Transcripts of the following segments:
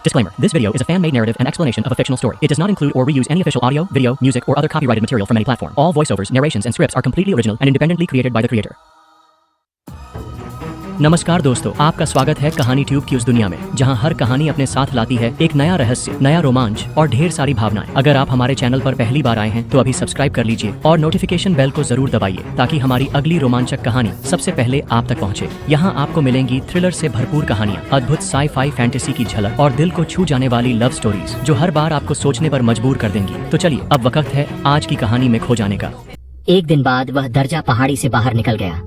Disclaimer: This video is a fan-made narrative and explanation of a fictional story. It does not include or reuse any official audio, video, music, or other copyrighted material from any platform. All voiceovers, narrations, and scripts are completely original and independently created by the creator. नमस्कार दोस्तों, आपका स्वागत है कहानी tube की उस दुनिया में जहां हर कहानी अपने साथ लाती है एक नया रहस्य, नया रोमांच और ढेर सारी भावनाएं। अगर आप हमारे चैनल पर पहली बार आए हैं तो अभी सब्सक्राइब कर लीजिए और नोटिफिकेशन बेल को जरूर दबाइए ताकि हमारी अगली रोमांचक कहानी सबसे पहले आप तक पहुंचे। यहाँ आपको मिलेंगी थ्रिलर से भरपूर कहानियाँ, अद्भुत साई-फाई फैंटेसी की झलक और दिल को छू जाने वाली लव स्टोरीज जो हर बार आपको सोचने पर मजबूर कर देंगी। तो चलिए अब वक्त है आज की कहानी में खो जाने का। एक दिन बाद वह दर्जा पहाड़ी से बाहर निकल गया।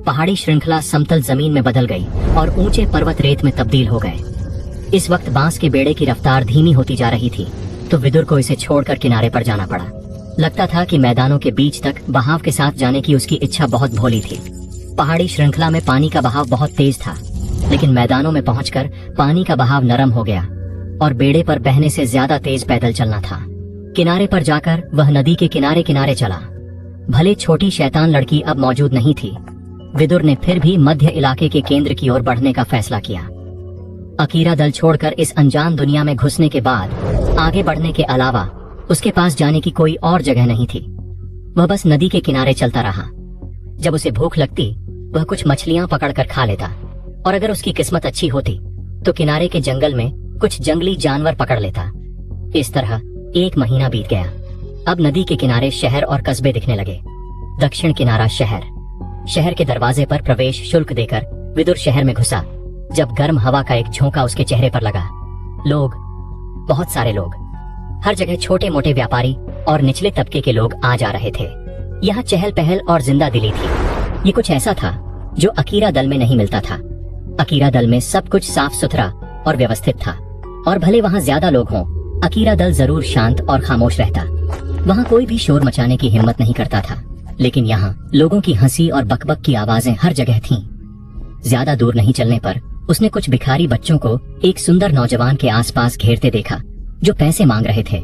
पहाड़ी श्रृंखला समतल जमीन में बदल गई और ऊंचे पर्वत रेत में तब्दील हो गए। इस वक्त बांस के बेड़े की रफ्तार धीमी होती जा रही थी तो विदुर को इसे छोड़कर किनारे पर जाना पड़ा। लगता था कि मैदानों के बीच तक बहाव के साथ जाने की उसकी इच्छा बहुत भोली थी। पहाड़ी श्रृंखला में पानी का बहाव बहुत तेज था, लेकिन मैदानों में पहुंचकर पानी का बहाव नरम हो गया और बेड़े पर बहने से ज्यादा तेज पैदल चलना था। किनारे पर जाकर वह नदी के किनारे किनारे चला। भले छोटी शैतान लड़की अब मौजूद नहीं थी, विदुर ने फिर भी मध्य इलाके के केंद्र की ओर बढ़ने का फैसला किया। अकीरा दल छोड़कर इस अनजान दुनिया में घुसने के बाद आगे बढ़ने के अलावा उसके पास जाने की कोई और जगह नहीं थी। वह बस नदी के किनारे चलता रहा। जब उसे भूख लगती वह कुछ मछलियां पकड़कर खा लेता और अगर उसकी किस्मत अच्छी होती तो किनारे के जंगल में कुछ जंगली जानवर पकड़ लेता। इस तरह 1 महीना बीत गया। अब नदी के किनारे शहर और कस्बे दिखने लगे। दक्षिण किनारा शहर के दरवाजे पर प्रवेश शुल्क देकर विदुर शहर में घुसा। जब गर्म हवा का एक झोंका उसके चेहरे पर लगा, लोग, बहुत सारे लोग, हर जगह छोटे मोटे व्यापारी और निचले तबके के लोग आ जा रहे थे। यहाँ चहल पहल और जिंदा दिली थी। ये कुछ ऐसा था जो अकीरा दल में नहीं मिलता था। अकीरा दल में सब कुछ साफ सुथरा और व्यवस्थित था और भले वहाँ ज्यादा लोग हों, अकीरा दल जरूर शांत और खामोश रहता। वहाँ कोई भी शोर मचाने की हिम्मत नहीं करता था, लेकिन यहाँ लोगों की हंसी और बकबक की आवाजें हर जगह थीं। ज्यादा दूर नहीं चलने पर उसने कुछ भिखारी बच्चों को एक सुंदर नौजवान के आसपास घेरते देखा जो पैसे मांग रहे थे।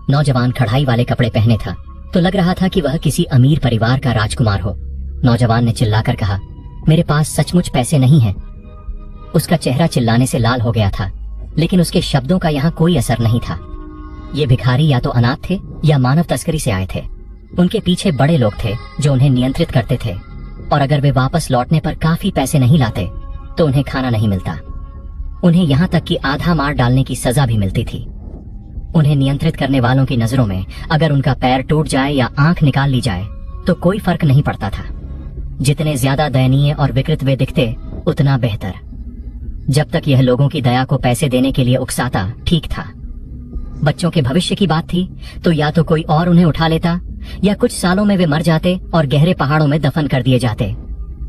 नौजवान कढ़ाई वाले कपड़े पहने था तो लग रहा था कि वह किसी अमीर परिवार का राजकुमार हो। नौजवान ने चिल्लाकर कहा, मेरे पास सचमुच पैसे नहीं हैं। उसका चेहरा चिल्लाने से लाल हो गया था, लेकिन उसके शब्दों का यहाँ कोई असर नहीं था। ये भिखारी या तो अनाथ थे या मानव तस्करी से आए थे। उनके पीछे बड़े लोग थे जो उन्हें नियंत्रित करते थे और अगर वे वापस लौटने पर काफी पैसे नहीं लाते तो उन्हें खाना नहीं मिलता। उन्हें यहाँ तक कि आधा मार डालने की सजा भी मिलती थी। उन्हें नियंत्रित करने वालों की नजरों में अगर उनका पैर टूट जाए या आंख निकाल ली जाए तो कोई फर्क नहीं पड़ता था। जितने ज्यादा दयनीय और विकृत वे दिखते उतना बेहतर। जब तक यह लोगों की दया को पैसे देने के लिए उकसाता ठीक था। बच्चों के भविष्य की बात थी तो या तो कोई और उन्हें उठा लेता या कुछ सालों में वे मर जाते और गहरे पहाड़ों में दफन कर दिए जाते।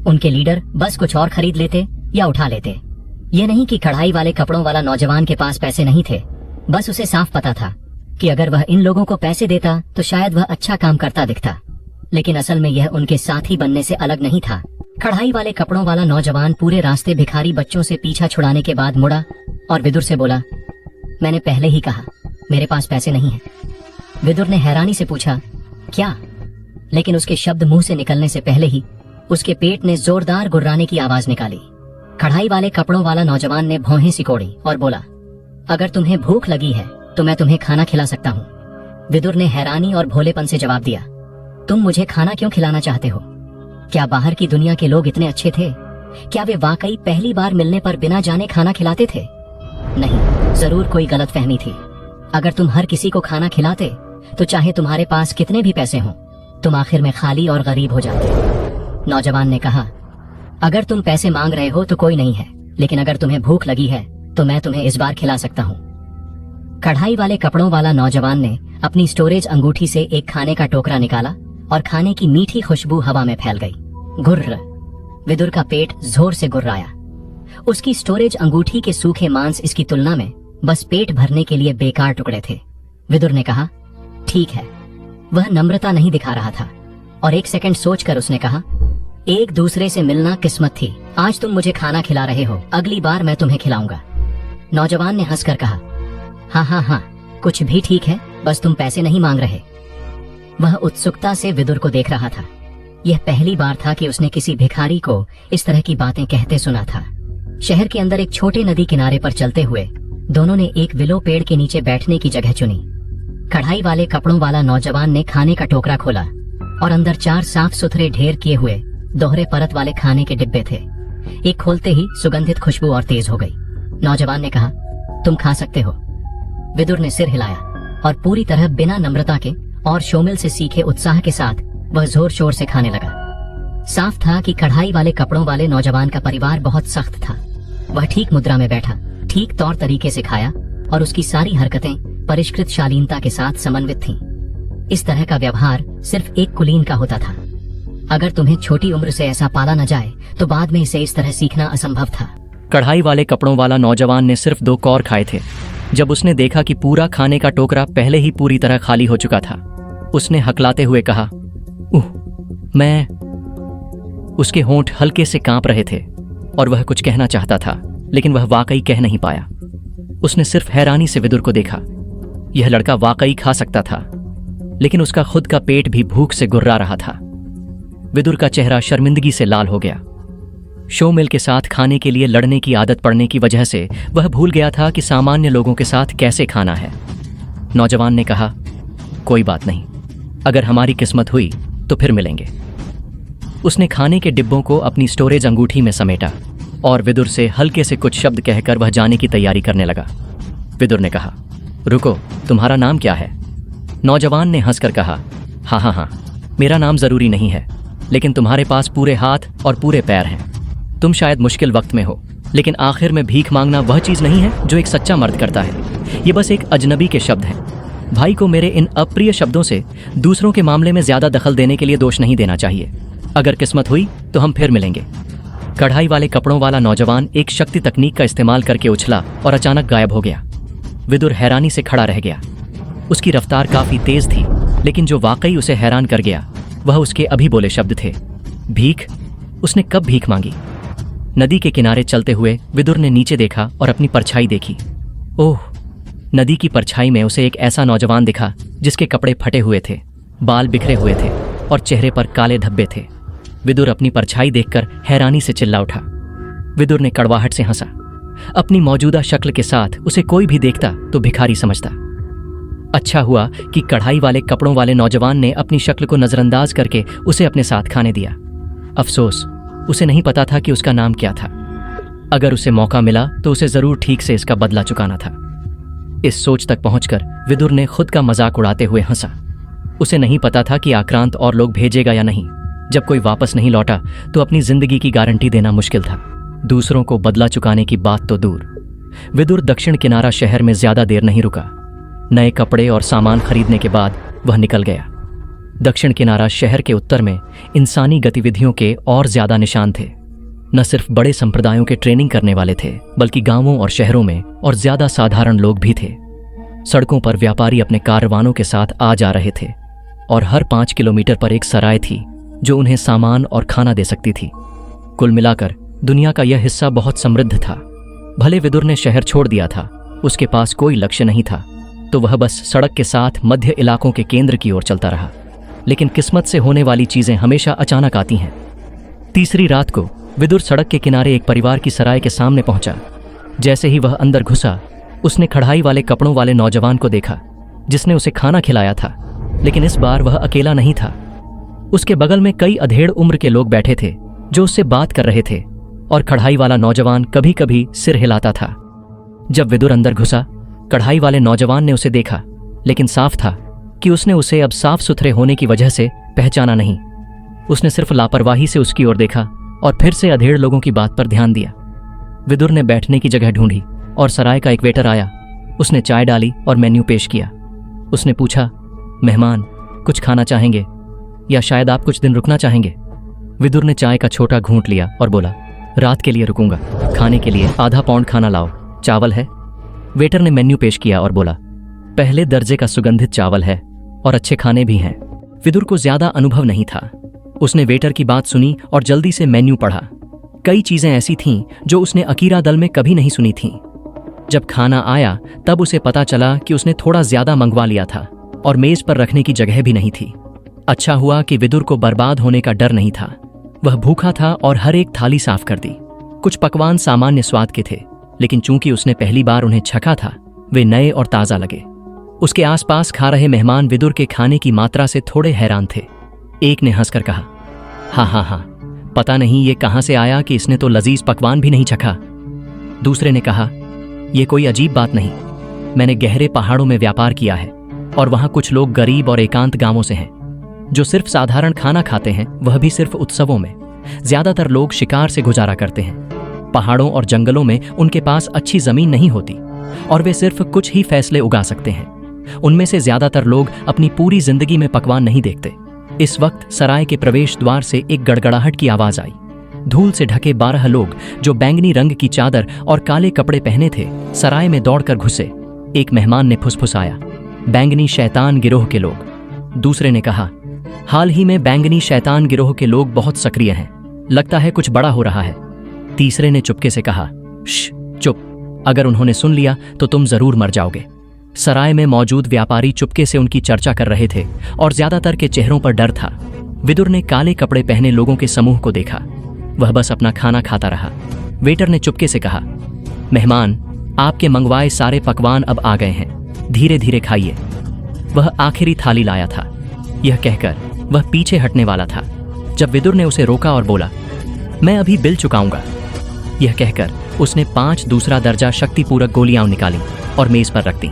उनके लीडर बस कुछ और खरीद लेते या उठा लेते। ये नहीं कि कढ़ाई वाले कपड़ों वाला नौजवान के पास पैसे नहीं थे, बस उसे साफ पता था कि अगर वह इन लोगों को पैसे देता तो शायद वह अच्छा काम करता दिखता। लेकिन असल में यह उनके साथी बनने से अलग नहीं था। कढ़ाई वाले कपड़ों वाला नौजवान पूरे रास्ते भिखारी बच्चों से पीछा छुड़ाने के बाद मुड़ा और विदुर से बोला, मैंने पहले ही कहा मेरे पास पैसे नहीं है। विदुर ने हैरानी से पूछा, क्या? लेकिन उसके शब्द मुंह से निकलने से पहले ही उसके पेट ने जोरदार गुर्राने की आवाज निकाली। कढ़ाई वाले कपड़ों वाला नौजवान ने भौहें सिकोड़ी और बोला, अगर तुम्हें भूख लगी है तो मैं तुम्हें खाना खिला सकता हूँ। विदुर ने हैरानी और भोलेपन से जवाब दिया, तुम मुझे खाना क्यों खिलाना चाहते हो? क्या बाहर की दुनिया के लोग इतने अच्छे थे? क्या वे वाकई पहली बार मिलने पर बिना जाने खाना खिलाते थे? नहीं, जरूर कोई गलतफहमी थी। अगर तुम हर किसी को खाना खिलाते तो चाहे तुम्हारे पास कितने भी पैसे हों, तुम आखिर में खाली और गरीब हो जाते। नौजवान ने कहा, अगर तुम पैसे मांग रहे हो तो कोई नहीं है, लेकिन अगर तुम्हें भूख लगी है तो मैं तुम्हें इस बार खिला सकता हूँ। कढ़ाई वाले कपड़ों वाला नौजवान ने अपनी स्टोरेज अंगूठी से एक खाने का टोकरा निकाला और खाने की मीठी खुशबू हवा में फैल गई। गुर्र! विदुर का पेट जोर से गुर्राया। उसकी स्टोरेज अंगूठी के सूखे मांस इसकी तुलना में बस पेट भरने के लिए बेकार टुकड़े थे। विदुर ने कहा, ठीक है। वह नम्रता नहीं दिखा रहा था और 1 सेकंड सोचकर उसने कहा, एक दूसरे से मिलना किस्मत थी। आज तुम मुझे खाना खिला रहे हो, अगली बार मैं तुम्हें खिलाऊंगा। नौजवान ने हंसकर कहा, हाँ, कुछ भी ठीक है, बस तुम पैसे नहीं मांग रहे। वह उत्सुकता से विदुर को देख रहा था। यह पहली बार था कि उसने किसी भिखारी को इस तरह की बातें कहते सुना था। शहर के अंदर एक छोटे नदी किनारे पर चलते हुए दोनों ने एक विलो पेड़ के नीचे बैठने की जगह चुनी। कढ़ाई वाले कपड़ों वाला नौजवान ने खाने का टोकरा खोला और अंदर 4 साफ सुथरे ढेर किए हुए दोहरे परत वाले खाने के डिब्बे थे। एक खोलते ही सुगंधित खुशबू और तेज हो गई। नौजवान ने कहा, तुम खा सकते हो। विदुर ने सिर हिलाया और पूरी तरह बिना नम्रता के और शोमिल से सीखे उत्साह के साथ वह जोर शोर से खाने लगा। साफ था कि कढ़ाई वाले कपड़ों वाले नौजवान का परिवार बहुत सख्त था। वह ठीक मुद्रा में बैठा, ठीक तौर तरीके से खाया और उसकी सारी हरकतें परिष्कृत शालीनता के साथ समन्वित थीं। इस तरह का व्यवहार सिर्फ एक कुलीन का होता था। अगर तुम्हें छोटी उम्र से ऐसा पाला न जाए तो बाद में इसे इस तरह सीखना असंभव था। कढ़ाई वाले कपड़ों वाला नौजवान ने सिर्फ 2 कौर खाए थे। जब उसने देखा कि पूरा खाने का टोकरा पहले ही पूरी तरह खाली हो चुका था, उसने हकलाते हुए कहा, मैं। उसके होंठ हल्के से कांप रहे थे और वह कुछ कहना चाहता था, लेकिन वह वाकई कह नहीं पाया। उसने सिर्फ हैरानी से विदुर को देखा। यह लड़का वाकई खा सकता था, लेकिन उसका खुद का पेट भी भूख से गुर्रा रहा था। विदुर का चेहरा शर्मिंदगी से लाल हो गया। शोमिल के साथ खाने के लिए लड़ने की आदत पड़ने की वजह से वह भूल गया था कि सामान्य लोगों के साथ कैसे खाना है। नौजवान ने कहा, कोई बात नहीं, अगर हमारी किस्मत हुई तो फिर मिलेंगे। उसने खाने के डिब्बों को अपनी स्टोरेज अंगूठी में समेटा और विदुर से हल्के से कुछ शब्द कहकर वह जाने की तैयारी करने लगा। विदुर ने कहा, रुको, तुम्हारा नाम क्या है? नौजवान ने हंसकर कहा, हाँ, मेरा नाम जरूरी नहीं है, लेकिन तुम्हारे पास पूरे हाथ और पूरे पैर हैं। तुम शायद मुश्किल वक्त में हो, लेकिन आखिर में भीख मांगना वह चीज़ नहीं है जो एक सच्चा मर्द करता है। ये बस एक अजनबी के शब्द हैं। भाई को मेरे इन अप्रिय शब्दों से दूसरों के मामले में ज्यादा दखल देने के लिए दोष नहीं देना चाहिए। अगर किस्मत हुई तो हम फिर मिलेंगे। कढ़ाई वाले कपड़ों वाला नौजवान एक शक्ति तकनीक का इस्तेमाल करके उछला और अचानक गायब हो गया। विदुर हैरानी से खड़ा रह गया। उसकी रफ्तार काफी तेज थी, लेकिन जो वाकई उसे हैरान कर गया वह उसके अभी बोले शब्द थे। भीख? उसने कब भीख मांगी? नदी के किनारे चलते हुए विदुर ने नीचे देखा और अपनी परछाई देखी। ओह! नदी की परछाई में उसे एक ऐसा नौजवान दिखा जिसके कपड़े फटे हुए थे, बाल बिखरे हुए थे और चेहरे पर काले धब्बे थे। विदुर अपनी परछाई देखकर हैरानी से चिल्ला उठा। विदुर ने कड़वाहट से हंसा। अपनी मौजूदा शक्ल के साथ उसे कोई भी देखता तो भिखारी समझता। अच्छा हुआ कि कढ़ाई वाले कपड़ों वाले नौजवान ने अपनी शक्ल को नजरअंदाज करके उसे अपने साथ खाने दिया। अफसोस, उसे नहीं पता था कि उसका नाम क्या था। अगर उसे मौका मिला तो उसे जरूर ठीक से इसका बदला चुकाना था। इस सोच तक पहुंचकर विदुर ने खुद का मजाक उड़ाते हुए हंसा। उसे नहीं पता था कि आक्रांत और लोग भेजेगा या नहीं। जब कोई वापस नहीं लौटा तो अपनी जिंदगी की गारंटी देना मुश्किल था। दूसरों को बदला चुकाने की बात तो दूर। विदुर दक्षिण किनारा शहर में ज्यादा देर नहीं रुका। नए कपड़े और सामान खरीदने के बाद वह निकल गया। दक्षिण किनारा शहर के उत्तर में इंसानी गतिविधियों के और ज्यादा निशान थे। न सिर्फ बड़े संप्रदायों के ट्रेनिंग करने वाले थे, बल्कि गांवों और शहरों में और ज्यादा साधारण लोग भी थे। सड़कों पर व्यापारी अपने कारवानों के साथ आ जा रहे थे और हर 5 किलोमीटर पर एक सराय थी जो उन्हें सामान और खाना दे सकती थी। कुल मिलाकर दुनिया का यह हिस्सा बहुत समृद्ध था। भले विदुर ने शहर छोड़ दिया था, उसके पास कोई लक्ष्य नहीं था, तो वह बस सड़क के साथ मध्य इलाकों के केंद्र की ओर चलता रहा। लेकिन किस्मत से होने वाली चीजें हमेशा अचानक आती हैं। तीसरी रात को विदुर सड़क के किनारे एक परिवार की सराय के सामने पहुंचा। जैसे ही वह अंदर घुसा, उसने कढ़ाई वाले कपड़ों वाले नौजवान को देखा जिसने उसे खाना खिलाया था, लेकिन इस बार वह अकेला नहीं था। उसके बगल में कई अधेड़ उम्र के लोग बैठे थे जो उससे बात कर रहे थे, और कढ़ाई वाला नौजवान कभी कभी सिर हिलाता था। जब विदुर अंदर घुसा, कढ़ाई वाले नौजवान ने उसे देखा, लेकिन साफ था कि उसने उसे अब साफ सुथरे होने की वजह से पहचाना नहीं। उसने सिर्फ लापरवाही से उसकी ओर देखा और फिर से अधेड़ लोगों की बात पर ध्यान दिया। विदुर ने बैठने की जगह ढूंढी और सराय का एक वेटर आया। उसने चाय डाली और मेन्यू पेश किया। उसने पूछा, मेहमान कुछ खाना चाहेंगे या शायद आप कुछ दिन रुकना चाहेंगे? विदुर ने चाय का छोटा घूंट लिया और बोला, रात के लिए रुकूंगा। खाने के लिए आधा पाउंड खाना लाओ। चावल है? वेटर ने मेन्यू पेश किया और बोला, पहले दर्जे का सुगंधित चावल है और अच्छे खाने भी हैं। विदुर को ज्यादा अनुभव नहीं था। उसने वेटर की बात सुनी और जल्दी से मेन्यू पढ़ा। कई चीजें ऐसी थीं जो उसने अकीरा दल में कभी नहीं सुनी थीं। जब खाना आया तब उसे पता चला कि उसने थोड़ा ज्यादा मंगवा लिया था और मेज पर रखने की जगह भी नहीं थी। अच्छा हुआ कि विदुर को बर्बाद होने का डर नहीं था। वह भूखा था और हर एक थाली साफ कर दी। कुछ पकवान सामान्य स्वाद के थे, लेकिन चूंकि उसने पहली बार उन्हें छका था, वे नए और ताज़ा लगे। उसके आसपास खा रहे मेहमान विदुर के खाने की मात्रा से थोड़े हैरान थे। एक ने हंसकर कहा, हाँ, पता नहीं ये कहाँ से आया कि इसने तो लजीज पकवान भी नहीं चखा। दूसरे ने कहा, यह कोई अजीब बात नहीं, मैंने गहरे पहाड़ों में व्यापार किया है और वहां कुछ लोग गरीब और एकांत गांवों से हैं जो सिर्फ साधारण खाना खाते हैं, वह भी सिर्फ उत्सवों में। ज्यादातर लोग शिकार से गुजारा करते हैं। पहाड़ों और जंगलों में उनके पास अच्छी जमीन नहीं होती और वे सिर्फ कुछ ही फैसले उगा सकते हैं। उनमें से ज्यादातर लोग अपनी पूरी जिंदगी में पकवान नहीं देखते। इस वक्त सराय के प्रवेश द्वार से एक गड़गड़ाहट की आवाज आई। धूल से ढके 12 लोग जो बैंगनी रंग की चादर और काले कपड़े पहने थे, सराय में दौड़कर घुसे। एक मेहमान ने फुसफुसाया, बैंगनी शैतान गिरोह के लोग। दूसरे ने कहा, हाल ही में बैंगनी शैतान गिरोह के लोग बहुत सक्रिय हैं, लगता है कुछ बड़ा हो रहा है। तीसरे ने चुपके से कहा, चुप, अगर उन्होंने सुन लिया तो तुम जरूर मर जाओगे। सराय में मौजूद व्यापारी चुपके से उनकी चर्चा कर रहे थे और ज्यादातर के चेहरों पर डर था। विदुर ने काले कपड़े पहने लोगों के समूह को देखा। वह बस अपना खाना खाता रहा। वेटर ने चुपके से कहा, मेहमान, आपके मंगवाए सारे पकवान अब आ गए हैं, धीरे धीरे खाइए। वह आखिरी थाली लाया था। यह कहकर वह पीछे हटने वाला था जब विदुर ने उसे रोका और बोला, मैं अभी बिल चुकाऊंगा। यह कहकर उसने 5 दूसरा दर्जा शक्तिपूरक गोलियां निकाली और मेज पर रख दी।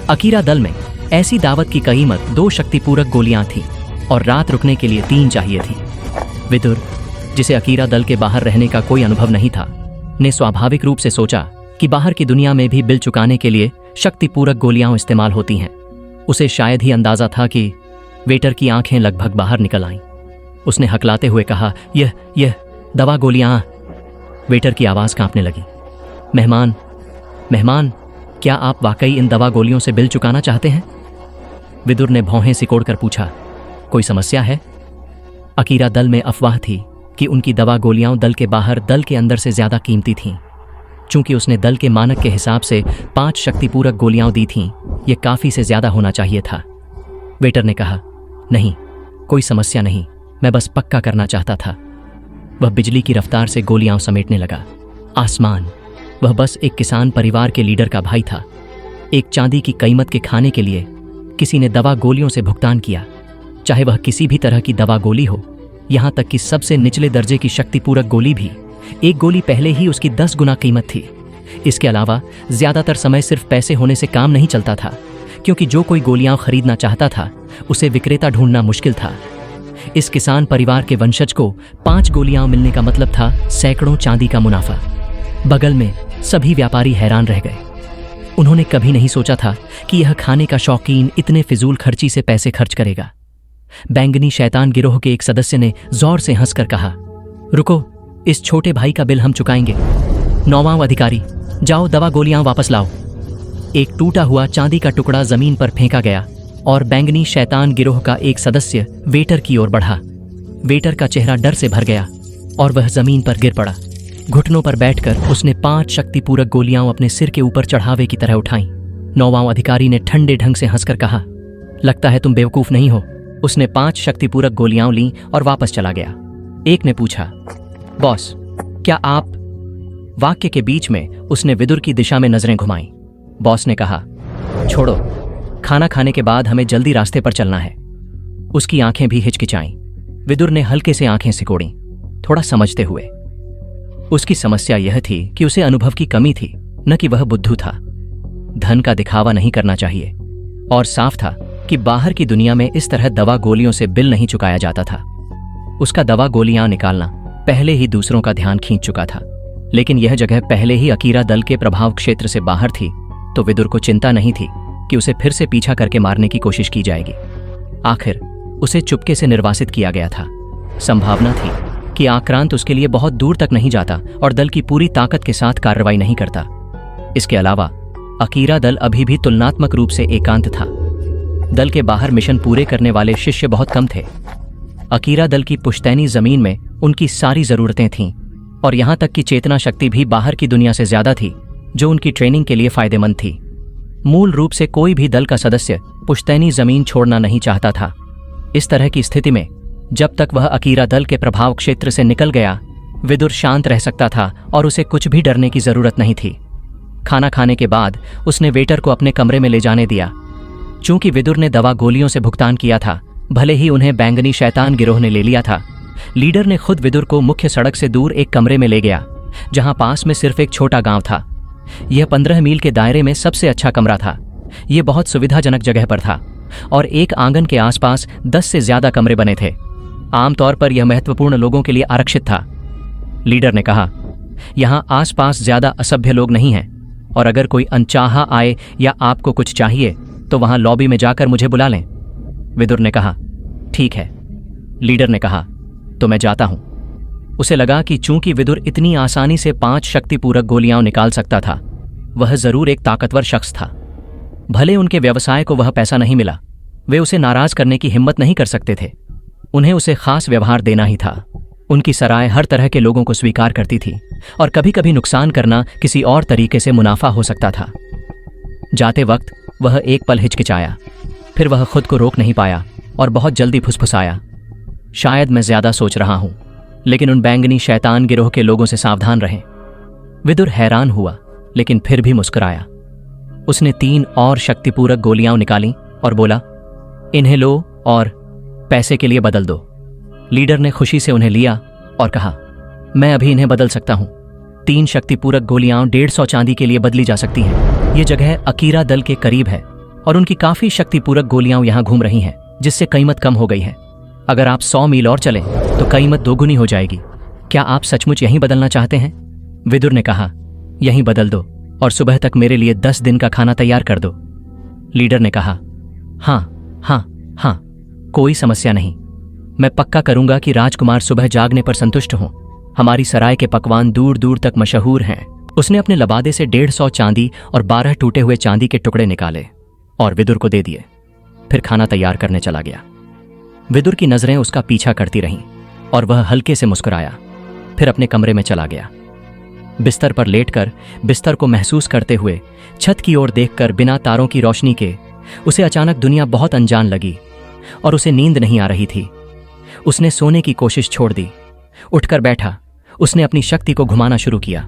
अकीरा दल में ऐसी दावत की कीमत 2 शक्तिपूरक गोलियां थी और रात रुकने के लिए 3 चाहिए थी। विदुर, जिसे अकीरा दल के बाहर रहने का कोई अनुभव नहीं था, ने स्वाभाविक रूप से सोचा कि बाहर की दुनिया में भी बिल चुकाने के लिए शक्तिपूरक गोलियां इस्तेमाल होती हैं। उसे शायद ही अंदाजा था कि वेटर की आंखें लगभग बाहर निकल आईं। उसने हकलाते हुए कहा, यह दवा गोलियां। वेटर की आवाज कांपने लगी। मेहमान, क्या आप वाकई इन दवा गोलियों से बिल चुकाना चाहते हैं? विदुर ने भौहें सिकोड़कर पूछा, कोई समस्या है? अकीरा दल में अफवाह थी कि उनकी दवा गोलियां दल के बाहर दल के अंदर से ज्यादा कीमती थीं। चूंकि उसने दल के मानक के हिसाब से 5 शक्तिपूरक गोलियां दी थीं, यह काफी से ज्यादा होना चाहिए था। वेटर ने कहा, नहीं, कोई समस्या नहीं, मैं बस पक्का करना चाहता था। वह बिजली की रफ्तार से गोलियां समेटने लगा। आसमान, वह बस एक किसान परिवार के लीडर का भाई था। एक चांदी की कीमत के खाने के लिए किसी ने दवा गोलियों से भुगतान किया, चाहे वह किसी भी तरह की दवा गोली हो, यहां तक कि सबसे निचले दर्जे की शक्तिपूरक गोली भी। एक गोली पहले ही उसकी 10 गुना कीमत थी। इसके अलावा ज्यादातर समय सिर्फ पैसे होने से काम नहीं चलता था, क्योंकि जो कोई गोलियां खरीदना चाहता था उसे विक्रेता ढूंढना मुश्किल था। इस किसान परिवार के वंशज को 5 गोलियां मिलने का मतलब था सैकड़ों चांदी का मुनाफा। बगल में सभी व्यापारी हैरान रह गए। उन्होंने कभी नहीं सोचा था कि यह खाने का शौकीन इतने फिजूल खर्ची से पैसे खर्च करेगा। बैंगनी शैतान गिरोह के एक सदस्य ने जोर से हंसकर कहा, रुको, इस छोटे भाई का बिल हम चुकाएंगे। 9वां अधिकारी, जाओ दवा गोलियां वापस लाओ। एक टूटा हुआ चांदी का टुकड़ा जमीन पर फेंका गया और बैंगनी शैतान गिरोह का एक सदस्य वेटर की ओर बढ़ा। वेटर का चेहरा डर से भर गया और वह जमीन पर गिर पड़ा। घुटनों पर बैठकर उसने 5 शक्तिपूरक गोलियां अपने सिर के ऊपर चढ़ावे की तरह उठाईं। 9वां अधिकारी ने ठंडे ढंग से हंसकर कहा, लगता है तुम बेवकूफ नहीं हो। उसने 5 शक्तिपूरक गोलियां लीं और वापस चला गया। एक ने पूछा, बॉस, क्या आप? वाक्य के बीच में उसने विदुर की दिशा में नजरें घुमाईं। बॉस ने कहा, छोड़ो, खाना खाने के बाद हमें जल्दी रास्ते पर चलना है। उसकी आंखें भी हिचकिचाईं। विदुर ने हल्के से आंखें सिकोड़ीं, थोड़ा समझते हुए। उसकी समस्या यह थी कि उसे अनुभव की कमी थी, न कि वह बुद्धू था। धन का दिखावा नहीं करना चाहिए और साफ था कि बाहर की दुनिया में इस तरह दवा गोलियों से बिल नहीं चुकाया जाता था। उसका दवा गोलियां निकालना पहले ही दूसरों का ध्यान खींच चुका था, लेकिन यह जगह पहले ही अकीरा दल के प्रभाव क्षेत्र से बाहर थी, तो विदुर को चिंता नहीं थी कि उसे फिर से पीछा करके मारने की कोशिश की जाएगी। आखिर उसे चुपके से निर्वासित किया गया था। संभावना थी कि आक्रांत उसके लिए बहुत दूर तक नहीं जाता और दल की पूरी ताकत के साथ कार्रवाई नहीं करता। इसके अलावा अकीरा दल अभी भी तुलनात्मक रूप से एकांत था। दल के बाहर मिशन पूरे करने वाले शिष्य बहुत कम थे। अकीरा दल की पुश्तैनी जमीन में उनकी सारी जरूरतें थीं और यहां तक कि चेतना शक्ति भी बाहर की दुनिया से ज्यादा थी, जो उनकी ट्रेनिंग के लिए फायदेमंद थी। मूल रूप से कोई भी दल का सदस्य पुश्तैनी जमीन छोड़ना नहीं चाहता था। इस तरह की स्थिति में जब तक वह अकीरा दल के प्रभाव क्षेत्र से निकल गया, विदुर शांत रह सकता था और उसे कुछ भी डरने की जरूरत नहीं थी। खाना खाने के बाद उसने वेटर को अपने कमरे में ले जाने दिया। चूंकि विदुर ने दवा गोलियों से भुगतान किया था, भले ही उन्हें बैंगनी शैतान गिरोह ने ले लिया था, लीडर ने खुद विदुर को मुख्य सड़क से दूर एक कमरे में ले गया, जहां पास में सिर्फ एक छोटा गांव था। यह 15 मील के दायरे में सबसे अच्छा कमरा था। यह बहुत सुविधाजनक जगह पर था और एक आंगन के आसपास 10 से ज्यादा कमरे बने थे। आमतौर पर यह महत्वपूर्ण लोगों के लिए आरक्षित था। लीडर ने कहा, यहां आसपास ज्यादा असभ्य लोग नहीं हैं और अगर कोई अनचाहा आए या आपको कुछ चाहिए तो वहां लॉबी में जाकर मुझे बुला लें। विदुर ने कहा, ठीक है। लीडर ने कहा, तो मैं जाता हूं। उसे लगा कि चूंकि विदुर इतनी आसानी से 5 शक्तिपूरक गोलियां निकाल सकता था, वह जरूर एक ताकतवर शख्स था। भले उनके व्यवसाय को वह पैसा नहीं मिला, वे उसे नाराज करने की हिम्मत नहीं कर सकते थे। उन्हें उसे खास व्यवहार देना ही था। उनकी सराय हर तरह के लोगों को स्वीकार करती थी और कभी कभी नुकसान करना किसी और तरीके से मुनाफा हो सकता था। जाते वक्त वह एक पल हिचकिचाया, फिर वह खुद को रोक नहीं पाया और बहुत जल्दी फुसफुसाया, शायद मैं ज्यादा सोच रहा हूं, लेकिन उन बैंगनी शैतान गिरोह के लोगों से सावधान रहें। विदुर हैरान हुआ, लेकिन फिर भी मुस्कुराया। उसने 3 और शक्तिपूरक गोलियां निकाली और बोला, इन्हें लो और पैसे के लिए बदल दो। लीडर ने खुशी से उन्हें लिया और कहा, मैं अभी इन्हें बदल सकता हूं। 3 शक्तिपूरक गोलियां 150 चांदी के लिए बदली जा सकती हैं। ये जगह अकीरा दल के करीब है और उनकी काफी शक्तिपूरक गोलियां यहां घूम रही हैं, जिससे कीमत कम हो गई है। अगर आप 100 मील और चलें तो कीमत दोगुनी हो जाएगी। क्या आप सचमुच यहीं बदलना चाहते हैं? विदुर ने कहा, यहीं बदल दो और सुबह तक मेरे लिए 10 दिन का खाना तैयार कर दो। लीडर ने कहा, हाँ हाँ हाँ, कोई समस्या नहीं। मैं पक्का करूंगा कि राजकुमार सुबह जागने पर संतुष्ट हों। हमारी सराय के पकवान दूर दूर तक मशहूर हैं। उसने अपने लबादे से 150 चांदी और 12 टूटे हुए चांदी के टुकड़े निकाले और विदुर को दे दिए। फिर खाना तैयार करने चला गया। विदुर की नजरें उसका पीछा करती रहीं और वह हल्के से मुस्कुराया, फिर अपने कमरे में चला गया। बिस्तर पर लेटकर बिस्तर को महसूस करते हुए छत की ओर देखकर बिना तारों की रोशनी के उसे अचानक दुनिया बहुत अनजान लगी और उसे नींद नहीं आ रही थी। उसने सोने की कोशिश छोड़ दी। उठकर बैठा, उसने अपनी शक्ति को घुमाना शुरू किया।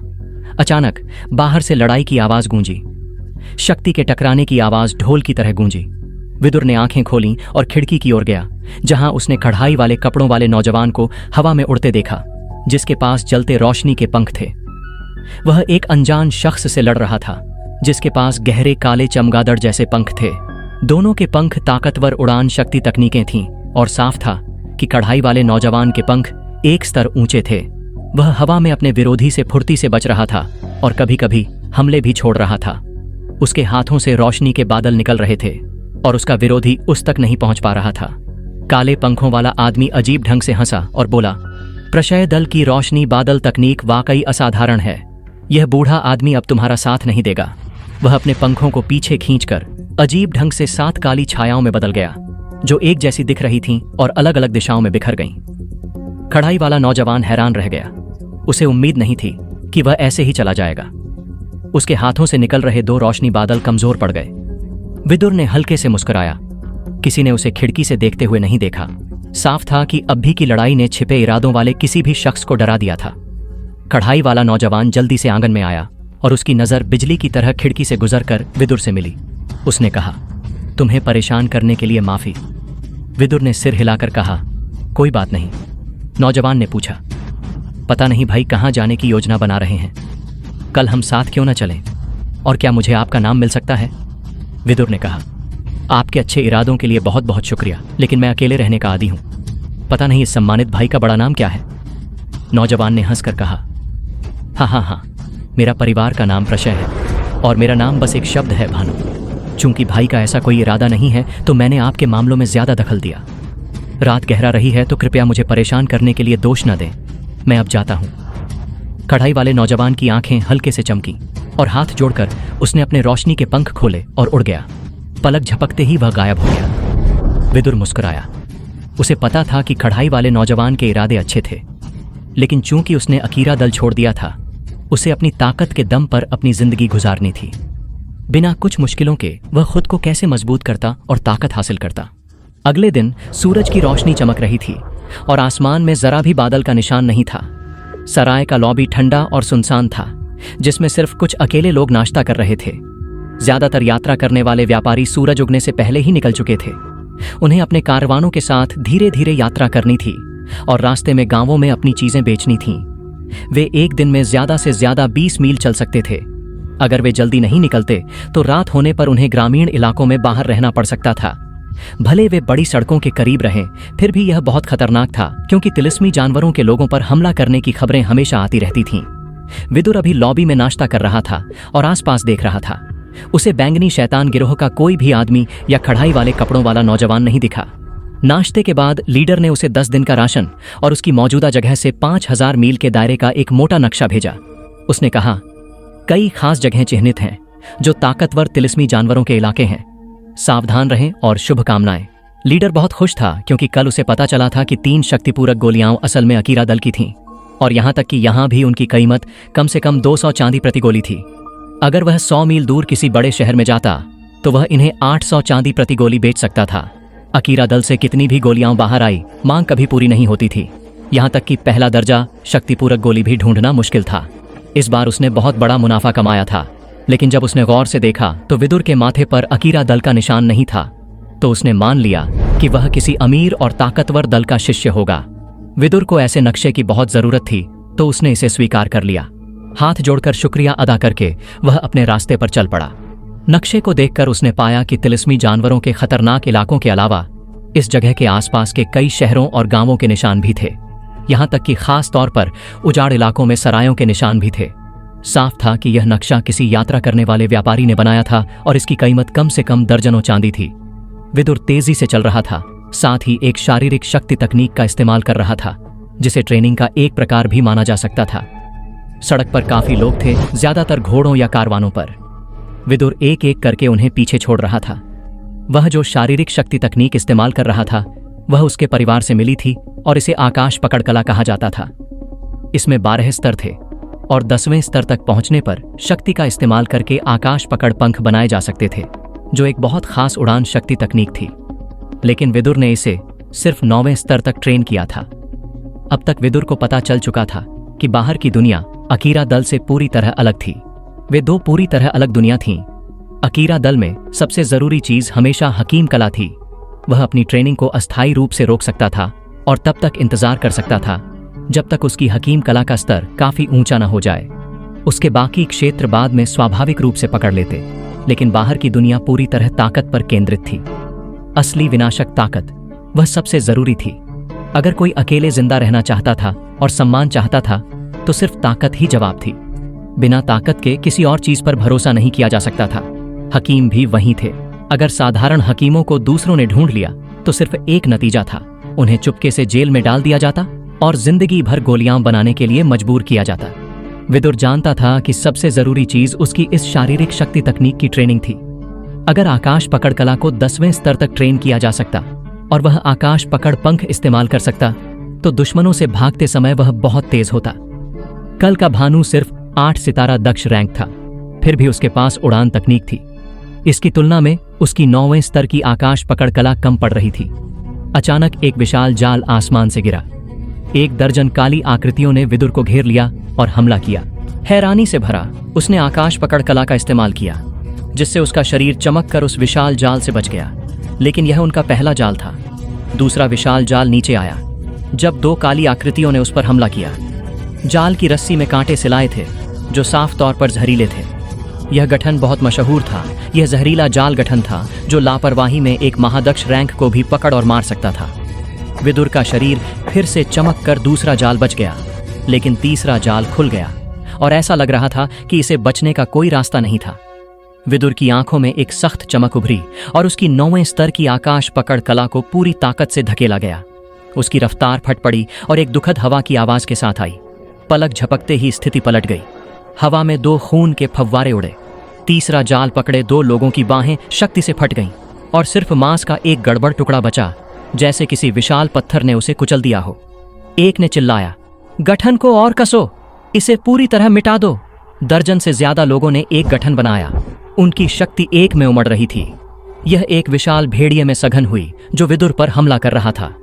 अचानक बाहर से लड़ाई की आवाज गूंजी। शक्ति के टकराने की आवाज ढोल की तरह गूंजी। विदुर ने आंखें खोलीं और खिड़की की ओर गया, जहां उसने कढ़ाई वाले कपड़ों वाले नौजवान को हवा में उड़ते देखा, जिसके पास जलते रोशनी के पंख थे। वह एक अनजान शख्स से लड़ रहा था, जिसके पास गहरे काले चमगादड़ जैसे पंख थे। दोनों के पंख ताकतवर उड़ान शक्ति तकनीकें थीं और साफ था कि कढ़ाई वाले नौजवान के पंख एक स्तर ऊंचे थे। वह हवा में अपने विरोधी से फुर्ती से बच रहा था और कभी कभी हमले भी छोड़ रहा था। उसके हाथों से रोशनी के बादल निकल रहे थे और उसका विरोधी उस तक नहीं पहुंच पा रहा था। काले पंखों वाला आदमी अजीब ढंग से हंसा और बोला, प्रशय दल की रोशनी बादल तकनीक वाकई असाधारण है। यह बूढ़ा आदमी अब तुम्हारा साथ नहीं देगा। वह अपने पंखों को पीछे खींचकर अजीब ढंग से 7 काली छायाओं में बदल गया, जो एक जैसी दिख रही थीं और अलग अलग दिशाओं में बिखर गईं। कढ़ाई वाला नौजवान हैरान रह गया। उसे उम्मीद नहीं थी कि वह ऐसे ही चला जाएगा। उसके हाथों से निकल रहे 2 रोशनी बादल कमजोर पड़ गए। विदुर ने हल्के से मुस्कुराया। किसी ने उसे खिड़की से देखते हुए नहीं देखा। साफ था कि अभी की लड़ाई ने छिपे इरादों वाले किसी भी शख्स को डरा दिया था। कढ़ाई वाला नौजवान जल्दी से आंगन में आया और उसकी नजर बिजली की तरह खिड़की से गुजरकर विदुर से मिली। उसने कहा, तुम्हें परेशान करने के लिए माफी। विदुर ने सिर हिलाकर कहा, कोई बात नहीं। नौजवान ने पूछा, पता नहीं भाई कहाँ जाने की योजना बना रहे हैं। कल हम साथ क्यों न चलें? और क्या मुझे आपका नाम मिल सकता है? विदुर ने कहा, आपके अच्छे इरादों के लिए बहुत बहुत शुक्रिया, लेकिन मैं अकेले रहने का आदी हूं। पता नहीं इस सम्मानित भाई का बड़ा नाम क्या है? नौजवान ने हंसकर कहा, हाँ, मेरा परिवार का नाम प्रशय है और मेरा नाम बस एक शब्द है भानु। चूंकि भाई का ऐसा कोई इरादा नहीं है तो मैंने आपके मामलों में ज्यादा दखल दिया। रात गहरा रही है तो कृपया मुझे परेशान करने के लिए दोष न दें। मैं अब जाता हूं। कढ़ाई वाले नौजवान की आंखें हल्के से चमकी और हाथ जोड़कर उसने अपने रोशनी के पंख खोले और उड़ गया। पलक झपकते ही वह गायब हो गया। विदुर मुस्कुराया। उसे पता था कि कढ़ाई वाले नौजवान के इरादे अच्छे थे, लेकिन चूंकि उसने अकीरा दल छोड़ दिया था, उसे अपनी ताकत के दम पर अपनी जिंदगी गुजारनी थी। बिना कुछ मुश्किलों के वह खुद को कैसे मजबूत करता और ताकत हासिल करता। अगले दिन सूरज की रोशनी चमक रही थी और आसमान में जरा भी बादल का निशान नहीं था। सराय का लॉबी ठंडा और सुनसान था। जिसमें सिर्फ कुछ अकेले लोग नाश्ता कर रहे थे। ज्यादातर यात्रा करने वाले व्यापारी सूरज उगने से पहले ही निकल चुके थे। उन्हें अपने कारवानों के साथ धीरे धीरे यात्रा करनी थी और रास्ते में गांवों में अपनी चीजें बेचनी थीं। वे एक दिन में ज्यादा से ज्यादा 20 मील चल सकते थे। अगर वे जल्दी नहीं निकलते तो रात होने पर उन्हें ग्रामीण इलाकों में बाहर रहना पड़ सकता था। भले वे बड़ी सड़कों के करीब रहें, फिर भी यह बहुत खतरनाक था, क्योंकि तिलिस्मी जानवरों के लोगों पर हमला करने की खबरें हमेशा आती रहती थीं। विदुर अभी लॉबी में नाश्ता कर रहा था और आसपास देख रहा था। उसे बैंगनी शैतान गिरोह का कोई भी आदमी या कढ़ाई वाले कपड़ों वाला नौजवान नहीं दिखा। नाश्ते के बाद लीडर ने उसे 10 दिन का राशन और उसकी मौजूदा जगह से 5000 मील के दायरे का एक मोटा नक्शा भेजा। उसने कहा, कई खास जगहें चिन्हित हैं जो ताकतवर तिलिस्मी जानवरों के इलाके हैं। सावधान रहें और शुभकामनाएं। लीडर बहुत खुश था, क्योंकि कल उसे पता चला था कि 3 शक्तिपूरक गोलियां असल में अकीरा दल की थीं, और यहां तक कि यहां भी उनकी कीमत कम से कम 200 चांदी प्रति गोली थी। अगर वह 100 मील दूर किसी बड़े शहर में जाता तो वह इन्हें 800 चांदी प्रति गोली बेच सकता था। अकीरा दल से कितनी भी गोलियां बाहर आई, मांग कभी पूरी नहीं होती थी। यहां तक कि पहला दर्जा शक्तिपूरक गोली भी ढूंढना मुश्किल था। इस बार उसने बहुत बड़ा मुनाफा कमाया था, लेकिन जब उसने गौर से देखा तो विदुर के माथे पर अकीरा दल का निशान नहीं था। तो उसने मान लिया कि वह किसी अमीर और ताकतवर दल का शिष्य होगा। विदुर को ऐसे नक्शे की बहुत जरूरत थी, तो उसने इसे स्वीकार कर लिया। हाथ जोड़कर शुक्रिया अदा करके वह अपने रास्ते पर चल पड़ा। नक्शे को देखकर उसने पाया कि तिलिस्मी जानवरों के खतरनाक इलाकों के अलावा इस जगह के आसपास के कई शहरों और गांवों के निशान भी थे। यहां तक कि खास तौर पर उजाड़ इलाकों में सरायों के निशान भी थे। साफ था कि यह नक्शा किसी यात्रा करने वाले व्यापारी ने बनाया था और इसकी कीमत कम से कम दर्जनों चांदी थी। विदुर तेजी से चल रहा था, साथ ही एक शारीरिक शक्ति तकनीक का इस्तेमाल कर रहा था, जिसे ट्रेनिंग का एक प्रकार भी माना जा सकता था। सड़क पर काफी लोग थे, ज्यादातर घोड़ों या कारवानों पर। विदुर एक एक करके उन्हें पीछे छोड़ रहा था। वह जो शारीरिक शक्ति तकनीक इस्तेमाल कर रहा था, वह उसके परिवार से मिली थी और इसे आकाश पकड़ कला कहा जाता था। इसमें 12 स्तर थे और 10वें स्तर तक पहुंचने पर शक्ति का इस्तेमाल करके आकाश पकड़ पंख बनाए जा सकते थे, जो एक बहुत खास उड़ान शक्ति तकनीक थी। लेकिन विदुर ने इसे सिर्फ 9वें स्तर तक ट्रेन किया था। अब तक विदुर को पता चल चुका था कि बाहर की दुनिया अकीरा दल से पूरी तरह अलग थी। वे 2 पूरी तरह अलग दुनिया थीं। अकीरा दल में सबसे जरूरी चीज हमेशा हकीम कला थी। वह अपनी ट्रेनिंग को अस्थायी रूप से रोक सकता था और तब तक इंतजार कर सकता था जब तक उसकी हकीम कला का स्तर काफी ऊंचा न हो जाए। उसके बाकी क्षेत्र बाद में स्वाभाविक रूप से पकड़ लेते, लेकिन बाहर की दुनिया पूरी तरह ताकत पर केंद्रित थी। असली विनाशक ताकत, वह सबसे जरूरी थी। अगर कोई अकेले जिंदा रहना चाहता था और सम्मान चाहता था, तो सिर्फ ताकत ही जवाब थी। बिना ताकत के किसी और चीज पर भरोसा नहीं किया जा सकता था। हकीम भी वहीं थे। अगर साधारण हकीमों को दूसरों ने ढूंढ लिया तो सिर्फ एक नतीजा था, उन्हें चुपके से जेल में डाल दिया जाता और जिंदगी भर गोलियां बनाने के लिए मजबूर किया जाता। विदुर जानता था कि सबसे जरूरी चीज उसकी इस शारीरिक शक्ति तकनीक की ट्रेनिंग थी। अगर आकाश पकड़ कला को 10वें स्तर तक ट्रेन किया जा सकता और वह आकाश पकड़ पंख इस्तेमाल कर सकता, तो दुश्मनों से भागते समय वह बहुत तेज होता। कल का भानु सिर्फ 8 सितारा दक्ष रैंक था, फिर भी उसके पास उड़ान तकनीक थी। इसकी तुलना में उसकी 9वें स्तर की आकाश पकड़ कला कम पड़ रही थी। अचानक एक विशाल जाल आसमान से गिरा। 1 दर्जन काली आकृतियों ने विदुर को घेर लिया और हमला किया। हैरानी से भरा उसने आकाश पकड़ कला का इस्तेमाल किया, जिससे उसका शरीर चमक कर उस विशाल जाल से बच गया। लेकिन यह उनका पहला जाल था। दूसरा विशाल जाल नीचे आया जब 2 काली आकृतियों ने उस पर हमला किया। जाल की रस्सी में कांटे सिलाए थे, जो साफ तौर पर जहरीले थे। यह गठन बहुत मशहूर था। यह जहरीला जाल गठन था जो लापरवाही में एक महादक्ष रैंक को भी पकड़ और मार सकता था। विदुर का शरीर फिर से चमक कर दूसरा जाल बच गया, लेकिन तीसरा जाल खुल गया और ऐसा लग रहा था कि इसे बचने का कोई रास्ता नहीं था। विदुर की आंखों में एक सख्त चमक उभरी और उसकी 9वें स्तर की आकाश पकड़ कला को पूरी ताकत से धकेला गया। उसकी रफ्तार फट पड़ी और एक दुखद हवा की आवाज के साथ आई। पलक झपकते ही स्थिति पलट गई। हवा में 2 खून के फव्वारे उड़े। तीसरा जाल पकड़े 2 लोगों की बाहें शक्ति से फट गईं और सिर्फ मांस का एक गड़बड़ टुकड़ा बचा, जैसे किसी विशाल पत्थर ने उसे कुचल दिया हो। एक ने चिल्लाया, गठन को और कसो, इसे पूरी तरह मिटा दो। दर्जन से ज्यादा लोगों ने एक गठन बनाया। उनकी शक्ति एक में उमड़ रही थी। यह एक विशाल भेड़िए में सघन हुई जो विदुर पर हमला कर रहा था।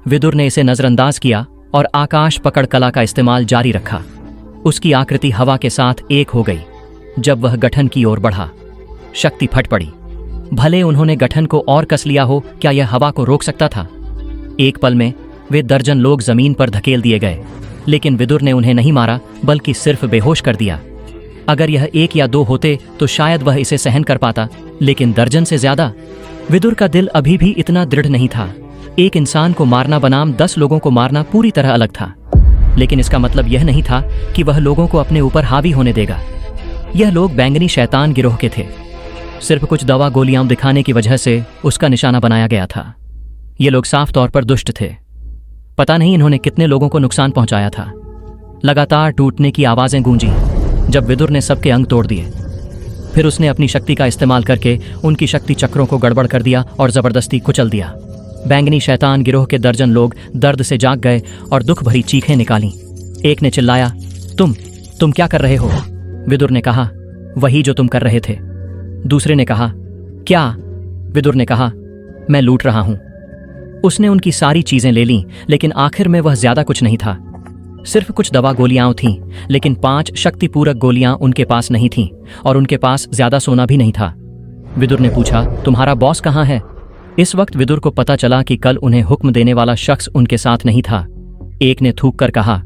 विदुर ने इसे नजरअंदाज किया और आकाश पकड़ कला का इस्तेमाल जारी रखा। उसकी आकृति हवा के साथ एक हो गई। जब वह गठन की ओर बढ़ा, शक्ति फट पड़ी। भले उन्होंने गठन को और कस लिया हो, क्या यह हवा को रोक सकता था? एक पल में वे दर्जन लोग जमीन पर धकेल दिए गए, लेकिन विदुर ने उन्हें नहीं मारा, बल्कि सिर्फ बेहोश कर दिया। अगर यह 1 या 2 होते तो शायद वह इसे सहन कर पाता, लेकिन दर्जन से ज्यादा। विदुर का दिल अभी भी इतना दृढ़ नहीं था। एक इंसान को मारना बनाम 10 लोगों को मारना पूरी तरह अलग था। लेकिन इसका मतलब यह नहीं था कि वह लोगों को अपने ऊपर हावी होने देगा। यह लोग बैंगनी शैतान गिरोह के थे। सिर्फ कुछ दवा गोलियां दिखाने की वजह से उसका निशाना बनाया गया था। ये लोग साफ तौर पर दुष्ट थे। पता नहीं इन्होंने कितने लोगों को नुकसान पहुंचाया था। लगातार टूटने की आवाजें गूंजी जब विदुर ने सबके अंग तोड़ दिए। फिर उसने अपनी शक्ति का इस्तेमाल करके उनकी शक्ति चक्रों को गड़बड़ कर दिया और जबरदस्ती कुचल दिया। बैंगनी शैतान गिरोह के दर्जन लोग दर्द से जाग गए और दुख भरी चीखें निकालीं। एक ने चिल्लाया, तुम क्या कर रहे हो? विदुर ने कहा, वही जो तुम कर रहे थे। दूसरे ने कहा, क्या? विदुर ने कहा, मैं लूट रहा हूं। उसने उनकी सारी चीजें ले लीं, लेकिन आखिर में वह ज्यादा कुछ नहीं था। सिर्फ कुछ दवा गोलियां थीं, लेकिन 5 शक्ति पूरक गोलियां उनके पास नहीं थीं और उनके पास ज्यादा सोना भी नहीं था। विदुर ने पूछा, तुम्हारा बॉस कहाँ है? इस वक्त विदुर को पता चला कि कल उन्हें हुक्म देने वाला शख्स उनके साथ नहीं था। एक ने थूक कर कहा,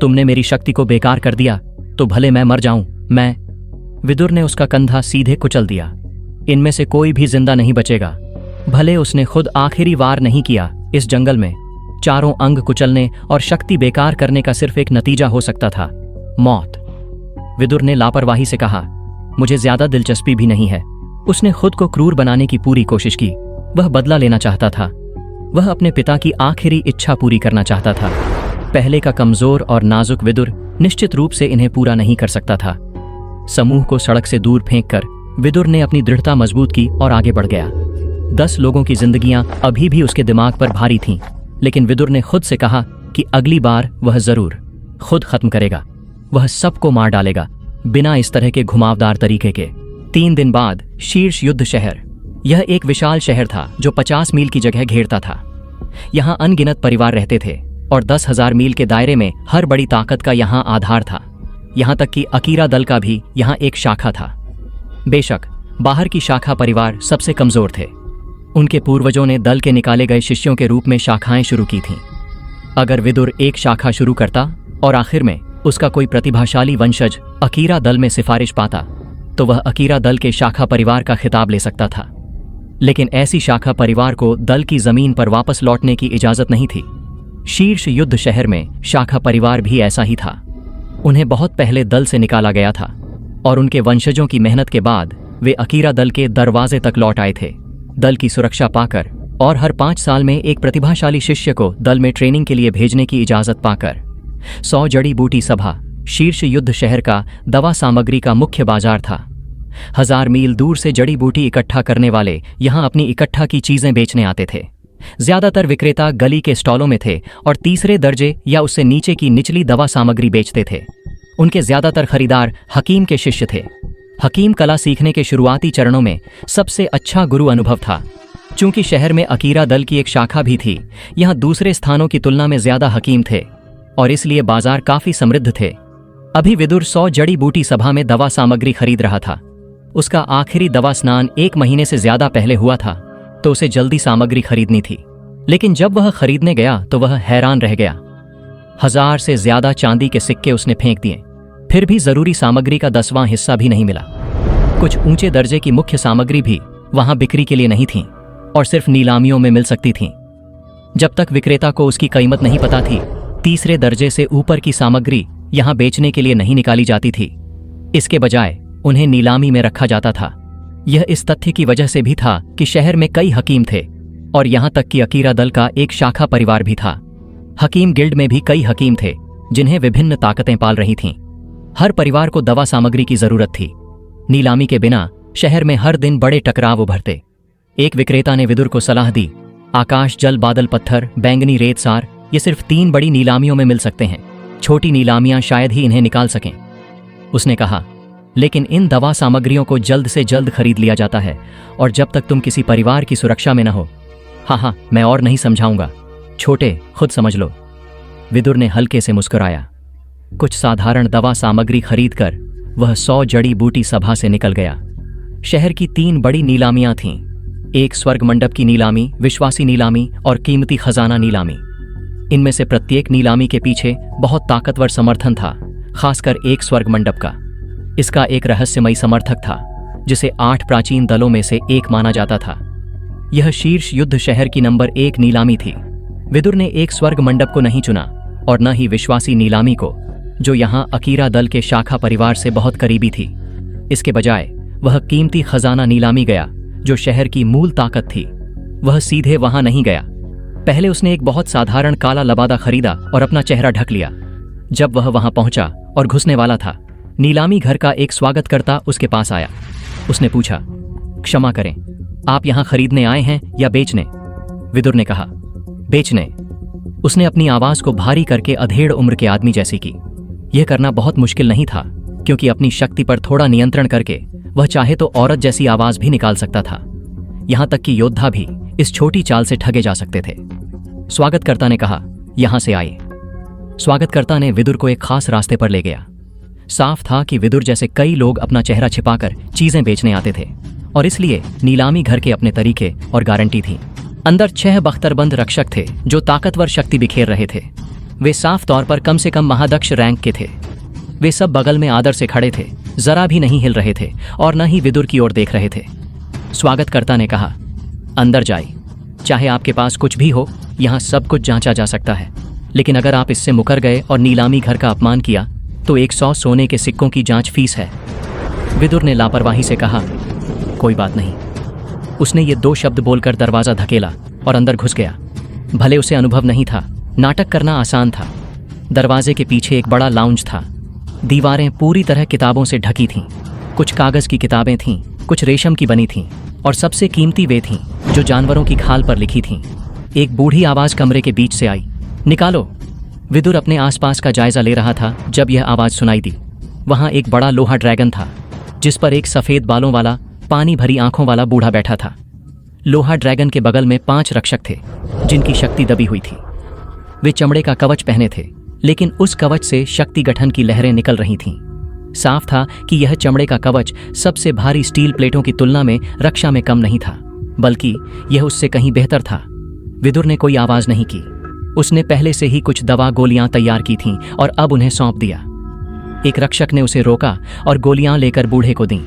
तुमने मेरी शक्ति को बेकार कर दिया, तो भले मैं मर जाऊं। मैं विदुर ने उसका कंधा सीधे कुचल दिया। इनमें से कोई भी जिंदा नहीं बचेगा। भले उसने खुद आखिरी वार नहीं किया, इस जंगल में चारों अंग कुचलने और शक्ति बेकार करने का सिर्फ एक नतीजा हो सकता था, मौत। विदुर ने लापरवाही से कहा, मुझे ज्यादा दिलचस्पी भी नहीं है। उसने खुद को क्रूर बनाने की पूरी कोशिश की। वह बदला लेना चाहता था। वह अपने पिता की आखिरी इच्छा पूरी करना चाहता था। पहले का कमजोर और नाजुक विदुर निश्चित रूप से इन्हें पूरा नहीं कर सकता था। समूह को सड़क से दूर फेंककर विदुर ने अपनी दृढ़ता मजबूत की और आगे बढ़ गया। 10 लोगों की जिंदगियां अभी भी उसके दिमाग पर भारी थीं, लेकिन विदुर ने खुद से कहा कि अगली बार वह जरूर खुद खत्म करेगा। वह सबको मार डालेगा, बिना इस तरह के घुमावदार तरीके के। 3 दिन बाद शीर्ष युद्ध शहर। यह एक विशाल शहर था जो 50 मील की जगह घेरता था। यहाँ अनगिनत परिवार रहते थे और 10,000 मील के दायरे में हर बड़ी ताकत का यहाँ आधार था। यहाँ तक कि अकीरा दल का भी यहाँ एक शाखा था। बेशक बाहर की शाखा परिवार सबसे कमजोर थे। उनके पूर्वजों ने दल के निकाले गए शिष्यों के रूप में शाखाएं शुरू की थीं। अगर विदुर एक शाखा शुरू करता और आखिर में उसका कोई प्रतिभाशाली वंशज अकीरा दल में सिफारिश पाता, तो वह अकीरा दल के शाखा परिवार का खिताब ले सकता था। लेकिन ऐसी शाखा परिवार को दल की जमीन पर वापस लौटने की इजाजत नहीं थी। शीर्ष युद्ध शहर में शाखा परिवार भी ऐसा ही था। उन्हें बहुत पहले दल से निकाला गया था और उनके वंशजों की मेहनत के बाद वे अकीरा दल के दरवाजे तक लौट आए थे, दल की सुरक्षा पाकर और हर 5 साल में एक प्रतिभाशाली शिष्य को दल में ट्रेनिंग के लिए भेजने की इजाजत पाकर। 100 जड़ी बूटी सभा शीर्ष युद्ध शहर का दवा सामग्री का मुख्य बाजार था। 1000 मील दूर से जड़ी बूटी इकट्ठा करने वाले यहाँ अपनी इकट्ठा की चीजें बेचने आते थे। ज्यादातर विक्रेता गली के स्टॉलों में थे और तीसरे दर्जे या उससे नीचे की निचली दवा सामग्री बेचते थे। उनके ज्यादातर खरीदार हकीम के शिष्य थे। हकीम कला सीखने के शुरुआती चरणों में सबसे अच्छा गुरु अनुभव था। चूंकि शहर में अकीरा दल की एक शाखा भी थी, यहाँ दूसरे स्थानों की तुलना में ज्यादा हकीम थे और इसलिए बाजार काफी समृद्ध थे। अभी विदुर 100 जड़ी बूटी सभा में दवा सामग्री खरीद रहा था। उसका आखिरी दवा स्नान 1 महीने से ज्यादा पहले हुआ था, तो उसे जल्दी सामग्री खरीदनी थी। लेकिन जब वह खरीदने गया तो वह हैरान रह गया। 1000 से ज्यादा चांदी के सिक्के उसने फेंक दिए, फिर भी जरूरी सामग्री का 10वां हिस्सा भी नहीं मिला। कुछ ऊंचे दर्जे की मुख्य सामग्री भी वहां बिक्री के लिए नहीं थी और सिर्फ नीलामियों में मिल सकती थी। जब तक विक्रेता को उसकी कीमत नहीं पता थी, तीसरे दर्जे से ऊपर की सामग्री यहां बेचने के लिए नहीं निकाली जाती थी। इसके बजाय उन्हें नीलामी में रखा जाता था। यह इस तथ्य की वजह से भी था कि शहर में कई हकीम थे और यहां तक कि अकीरा दल का एक शाखा परिवार भी था। हकीम गिल्ड में भी कई हकीम थे जिन्हें विभिन्न ताकतें पाल रही थीं। हर परिवार को दवा सामग्री की जरूरत थी। नीलामी के बिना शहर में हर दिन बड़े टकराव उभरते। एक विक्रेता ने विदुर को सलाह दी, आकाश, जल, बादल, पत्थर, बैंगनी रेत, सार, ये सिर्फ 3 बड़ी नीलामियों में मिल सकते हैं। छोटी नीलामियां शायद ही इन्हें निकाल सकें। उसने कहा, लेकिन इन दवा सामग्रियों को जल्द से जल्द खरीद लिया जाता है और जब तक तुम किसी परिवार की सुरक्षा में न हो। हाँ, मैं और नहीं समझाऊंगा, छोटे खुद समझ लो। विदुर ने हल्के से मुस्कुराया। कुछ साधारण दवा सामग्री खरीदकर वह 100 जड़ी बूटी सभा से निकल गया। शहर की 3 बड़ी नीलामियां थीं, एक स्वर्ग मंडप की नीलामी, विश्वासी नीलामी और कीमती खजाना नीलामी। इनमें से प्रत्येक नीलामी के पीछे बहुत ताकतवर समर्थन था, खासकर एक स्वर्ग मंडप का। इसका एक रहस्यमयी समर्थक था जिसे 8 प्राचीन दलों में से एक माना जाता था। यह शीर्ष युद्ध शहर की नंबर 1 नीलामी थी। विदुर ने एक स्वर्ग मंडप को नहीं चुना और न ही विश्वासी नीलामी को, जो यहाँ अकीरा दल के शाखा परिवार से बहुत करीबी थी। इसके बजाय वह कीमती खजाना नीलामी गया, जो शहर की मूल ताकत थी। वह सीधे वहां नहीं गया। पहले उसने एक बहुत साधारण काला लबादा खरीदा और अपना चेहरा ढक लिया। जब वह वहां पहुंचा और घुसने वाला था, नीलामी घर का एक स्वागतकर्ता उसके पास आया। उसने पूछा, क्षमा करें, आप यहां खरीदने आए हैं या बेचने? विदुर ने कहा, बेचने। उसने अपनी आवाज को भारी करके अधेड़ उम्र के आदमी जैसी की। यह करना बहुत मुश्किल नहीं था, क्योंकि अपनी शक्ति पर थोड़ा नियंत्रण करके वह चाहे तो औरत जैसी आवाज भी निकाल सकता था। यहां तक कि योद्धा भी इस छोटी चाल से ठगे जा सकते थे। स्वागतकर्ता ने कहा, यहां से आइए। स्वागतकर्ता ने विदुर को एक खास रास्ते पर ले गया। साफ था कि विदुर जैसे कई लोग अपना चेहरा छिपाकर चीजें बेचने आते थे, और इसलिए नीलामी घर के अपने तरीके और गारंटी थी। अंदर 6 बख्तरबंद रक्षक थे जो ताकतवर शक्ति बिखेर रहे थे। वे साफ तौर पर कम से कम महादक्ष रैंक के थे। वे सब बगल में आदर से खड़े थे, जरा भी नहीं हिल रहे थे और न ही विदुर की ओर देख रहे थे। स्वागतकर्ता ने कहा, अंदर जाइए। चाहे आपके पास कुछ भी हो, यहाँ सब कुछ जांचा जा सकता है, लेकिन अगर आप इससे मुकर गए और नीलामी घर का अपमान किया तो 100 सोने के सिक्कों की जांच फीस है। विदुर ने लापरवाही से कहा, कोई बात नहीं। उसने ये 2 शब्द बोलकर दरवाजा धकेला और अंदर घुस गया। भले उसे अनुभव नहीं था, नाटक करना आसान था। दरवाजे के पीछे एक बड़ा लाउंज था। दीवारें पूरी तरह किताबों से ढकी थीं। कुछ कागज की किताबें थीं, कुछ रेशम की बनी थीं, और सबसे कीमती वे थीं जो जानवरों की खाल पर लिखी थीं। एक बूढ़ी आवाज कमरे के बीच से आई, निकालो। विदुर अपने आसपास का जायजा ले रहा था जब यह आवाज सुनाई दी। वहां एक बड़ा लोहा ड्रैगन था, जिस पर एक सफेद बालों वाला, पानी भरी आंखों वाला बूढ़ा बैठा था। लोहा ड्रैगन के बगल में 5 रक्षक थे, जिनकी शक्ति दबी हुई थी। वे चमड़े का कवच पहने थे, लेकिन उस कवच से शक्ति गठन की लहरें निकल रही थीं। साफ था कि यह चमड़े का कवच सबसे भारी स्टील प्लेटों की तुलना में रक्षा में कम नहीं था, बल्कि यह उससे कहीं बेहतर था। विदुर ने कोई आवाज नहीं की। उसने पहले से ही कुछ दवा गोलियां तैयार की थीं और अब उन्हें सौंप दिया। एक रक्षक ने उसे रोका और गोलियां लेकर बूढ़े को दी।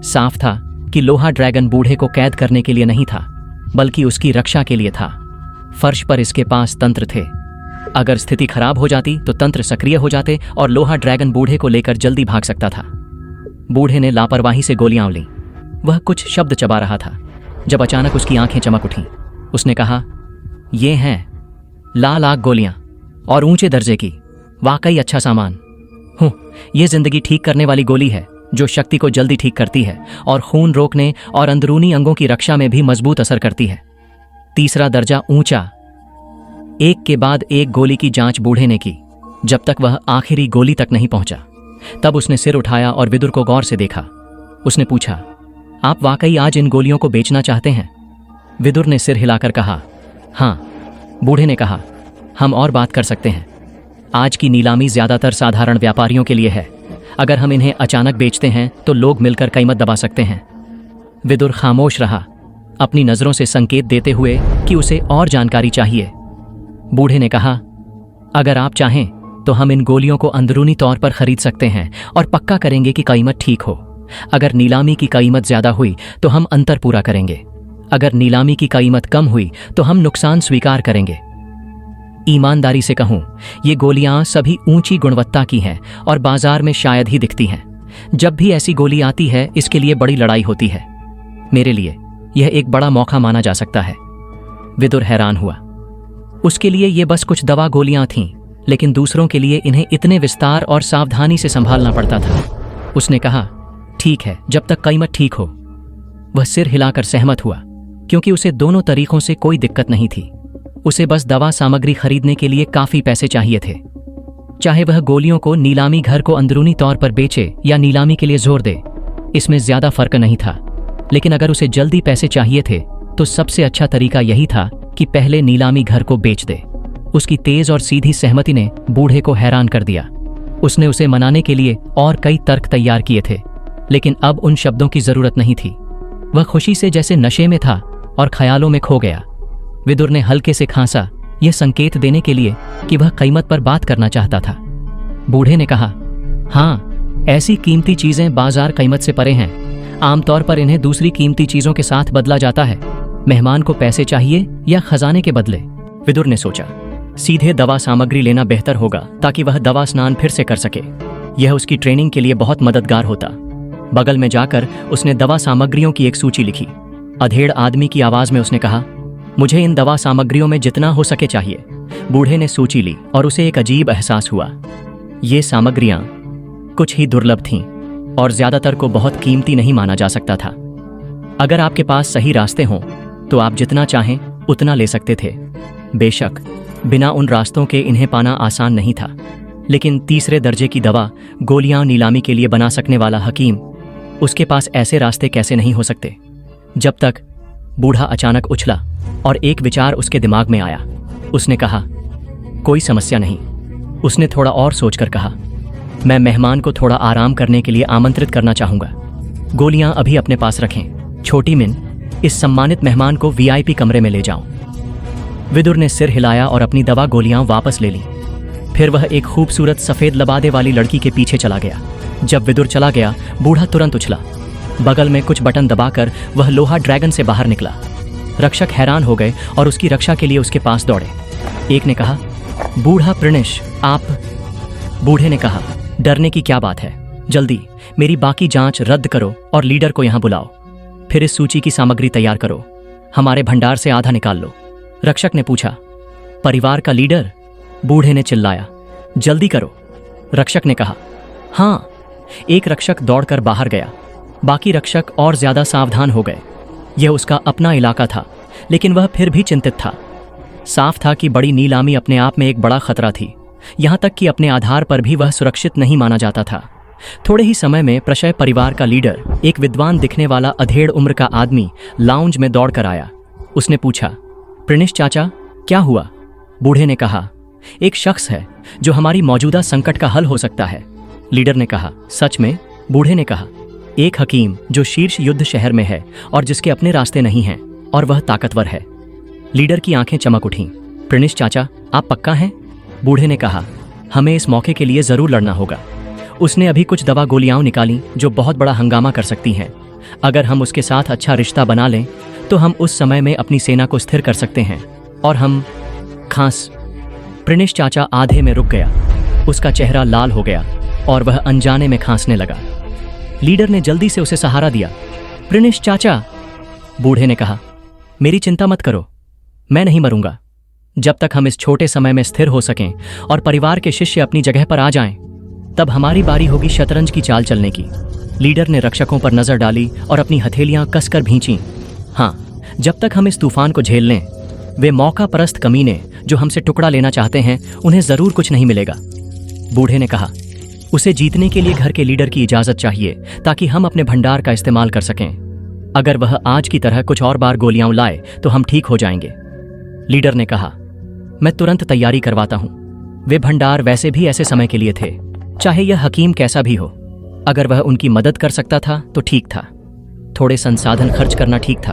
साफ था कि लोहा ड्रैगन बूढ़े को कैद करने के लिए नहीं था, बल्कि उसकी रक्षा के लिए था। फर्श पर इसके पास तंत्र थे। अगर स्थिति खराब हो जाती तो तंत्र सक्रिय हो जाते और लोहा ड्रैगन बूढ़े को लेकर जल्दी भाग सकता था। बूढ़े ने लापरवाही से गोलियां लीं। वह कुछ शब्द चबा रहा था जब अचानक उसकी आंखें चमक उठीं। उसने कहा, ये हैं लाल आग गोलियां और ऊंचे दर्जे की, वाकई अच्छा सामान। ये जिंदगी ठीक करने वाली गोली है जो शक्ति को जल्दी ठीक करती है और खून रोकने और अंदरूनी अंगों की रक्षा में भी मजबूत असर करती है। 3रा दर्जा ऊंचा। एक के बाद एक गोली की जांच बूढ़े ने की, जब तक वह आखिरी गोली तक नहीं पहुंचा। तब उसने सिर उठाया और विदुर को गौर से देखा। उसने पूछा, आप वाकई आज इन गोलियों को बेचना चाहते हैं? विदुर ने सिर हिलाकर कहा, हाँ। बूढ़े ने कहा, हम और बात कर सकते हैं। आज की नीलामी ज्यादातर साधारण व्यापारियों के लिए है। अगर हम इन्हें अचानक बेचते हैं तो लोग मिलकर कीमत दबा सकते हैं। विदुर खामोश रहा, अपनी नजरों से संकेत देते हुए कि उसे और जानकारी चाहिए। बूढ़े ने कहा, अगर आप चाहें तो हम इन गोलियों को अंदरूनी तौर पर खरीद सकते हैं और पक्का करेंगे कि कीमत ठीक हो। अगर नीलामी की कीमत ज्यादा हुई तो हम अंतर पूरा करेंगे। अगर नीलामी की कीमत कम हुई तो हम नुकसान स्वीकार करेंगे। ईमानदारी से कहूं, ये गोलियां सभी ऊंची गुणवत्ता की हैं और बाजार में शायद ही दिखती हैं। जब भी ऐसी गोली आती है, इसके लिए बड़ी लड़ाई होती है। मेरे लिए यह एक बड़ा मौका माना जा सकता है। विदुर हैरान हुआ। उसके लिए ये बस कुछ दवा गोलियां थीं, लेकिन दूसरों के लिए इन्हें इतने विस्तार और सावधानी से संभालना पड़ता था। उसने कहा, ठीक है, जब तक कीमत ठीक हो। वह सिर हिलाकर सहमत हुआ, क्योंकि उसे दोनों तरीकों से कोई दिक्कत नहीं थी। उसे बस दवा सामग्री खरीदने के लिए काफी पैसे चाहिए थे। चाहे वह गोलियों को नीलामी घर को अंदरूनी तौर पर बेचे या नीलामी के लिए जोर दे, इसमें ज्यादा फर्क नहीं था। लेकिन अगर उसे जल्दी पैसे चाहिए थे तो सबसे अच्छा तरीका यही था कि पहले नीलामी घर को बेच दे। उसकी तेज और सीधी सहमति ने बूढ़े को हैरान कर दिया। उसने उसे मनाने के लिए और कई तर्क तैयार किए थे, लेकिन अब उन शब्दों की जरूरत नहीं थी। वह खुशी से जैसे नशे में था और ख्यालों में खो गया। विदुर ने हल्के से खांसा, यह संकेत देने के लिए कि वह कीमत पर बात करना चाहता था। बूढ़े ने कहा, हाँ, ऐसी कीमती चीजें बाजार कीमत से परे हैं। आमतौर पर इन्हें दूसरी कीमती चीजों के साथ बदला जाता है। मेहमान को पैसे चाहिए या खजाने के बदले? विदुर ने सोचा, सीधे दवा सामग्री लेना बेहतर होगा ताकि वह दवा स्नान फिर से कर सके। यह उसकी ट्रेनिंग के लिए बहुत मददगार होता। बगल में जाकर उसने दवा सामग्रियों की एक सूची लिखी। अधेड़ आदमी की आवाज में उसने कहा, मुझे इन दवा सामग्रियों में जितना हो सके चाहिए। बूढ़े ने सूची ली और उसे एक अजीब एहसास हुआ। ये सामग्रियां कुछ ही दुर्लभ थीं और ज्यादातर को बहुत कीमती नहीं माना जा सकता था। अगर आपके पास सही रास्ते हों तो आप जितना चाहें उतना ले सकते थे। बेशक बिना उन रास्तों के इन्हें पाना आसान नहीं था, लेकिन तीसरे दर्जे की दवा गोलियां नीलामी के लिए बना सकने वाला हकीम, उसके पास ऐसे रास्ते कैसे नहीं हो सकते? जब तक बूढ़ा अचानक उछला और एक विचार उसके दिमाग में आया। उसने कहा, कोई समस्या नहीं। उसने थोड़ा और सोचकर कहा, मैं मेहमान को थोड़ा आराम करने के लिए आमंत्रित करना चाहूंगा। गोलियां अभी अपने पास रखें। छोटी मिन, इस सम्मानित मेहमान को वीआईपी कमरे में ले जाओ। विदुर ने सिर हिलाया और अपनी दवा गोलियां वापस ले ली। फिर वह एक खूबसूरत सफेद लबादे वाली लड़की के पीछे चला गया। जब विदुर चला गया, बूढ़ा तुरंत उछला। बगल में कुछ बटन दबाकर वह लोहा ड्रैगन से बाहर निकला। रक्षक हैरान हो गए और उसकी रक्षा के लिए उसके पास दौड़े। एक ने कहा, बूढ़ा प्रणेश, आप? बूढ़े ने कहा, डरने की क्या बात है? जल्दी मेरी बाकी जांच रद्द करो और लीडर को यहां बुलाओ। फिर इस सूची की सामग्री तैयार करो। हमारे भंडार से आधा निकाल लो। रक्षक ने पूछा, परिवार का लीडर? बूढ़े ने चिल्लाया, जल्दी करो। रक्षक ने कहा, हाँ। एक रक्षक दौड़कर बाहर गया। बाकी रक्षक और ज्यादा सावधान हो गए। यह उसका अपना इलाका था, लेकिन वह फिर भी चिंतित था। साफ था कि बड़ी नीलामी अपने आप में एक बड़ा खतरा थी। यहां तक कि अपने आधार पर भी वह सुरक्षित नहीं माना जाता था। थोड़े ही समय में प्रशय परिवार का लीडर, एक विद्वान दिखने वाला अधेड़ उम्र का आदमी, लाउंज में दौड़कर आया। उसने पूछा, प्रणेश चाचा, क्या हुआ? बूढ़े ने कहा, एक शख्स है जो हमारी मौजूदा संकट का हल हो सकता है। लीडर ने कहा, सच में? बूढ़े ने कहा, एक हकीम जो शीर्ष युद्ध शहर में है और जिसके अपने रास्ते नहीं हैं, और वह ताकतवर है। लीडर की आंखें चमक उठीं। प्रणेश चाचा, आप पक्का हैं? बूढ़े ने कहा, हमें इस मौके के लिए जरूर लड़ना होगा। उसने अभी कुछ दवा गोलियां निकाली जो बहुत बड़ा हंगामा कर सकती हैं। अगर हम उसके साथ अच्छा रिश्ता बना लें तो हम उस समय में अपनी सेना को स्थिर कर सकते हैं और हम खांस। प्रणेश चाचा आधे में रुक गया। उसका चेहरा लाल हो गया और वह अनजाने में खांसने लगा। लीडर ने जल्दी से उसे सहारा दिया। प्रणेश चाचा, बूढ़े ने कहा, मेरी चिंता मत करो, मैं नहीं मरूंगा। जब तक हम इस छोटे समय में स्थिर हो सकें और परिवार के शिष्य अपनी जगह पर आ जाएं, तब हमारी बारी होगी शतरंज की चाल चलने की। लीडर ने रक्षकों पर नजर डाली और अपनी हथेलियां कसकर भींचीं। हाँ, जब तक हम इस तूफान को झेल लें, वे मौका परस्त कमीने जो हमसे टुकड़ा लेना चाहते हैं, उन्हें जरूर कुछ नहीं मिलेगा। बूढ़े ने कहा, उसे जीतने के लिए घर के लीडर की इजाजत चाहिए ताकि हम अपने भंडार का इस्तेमाल कर सकें। अगर वह आज की तरह कुछ और बार गोलियां लाए तो हम ठीक हो जाएंगे। लीडर ने कहा, मैं तुरंत तैयारी करवाता हूं। वे भंडार वैसे भी ऐसे समय के लिए थे, चाहे यह हकीम कैसा भी हो। अगर वह उनकी मदद कर सकता था तो ठीक था। थोड़े संसाधन खर्च करना ठीक था।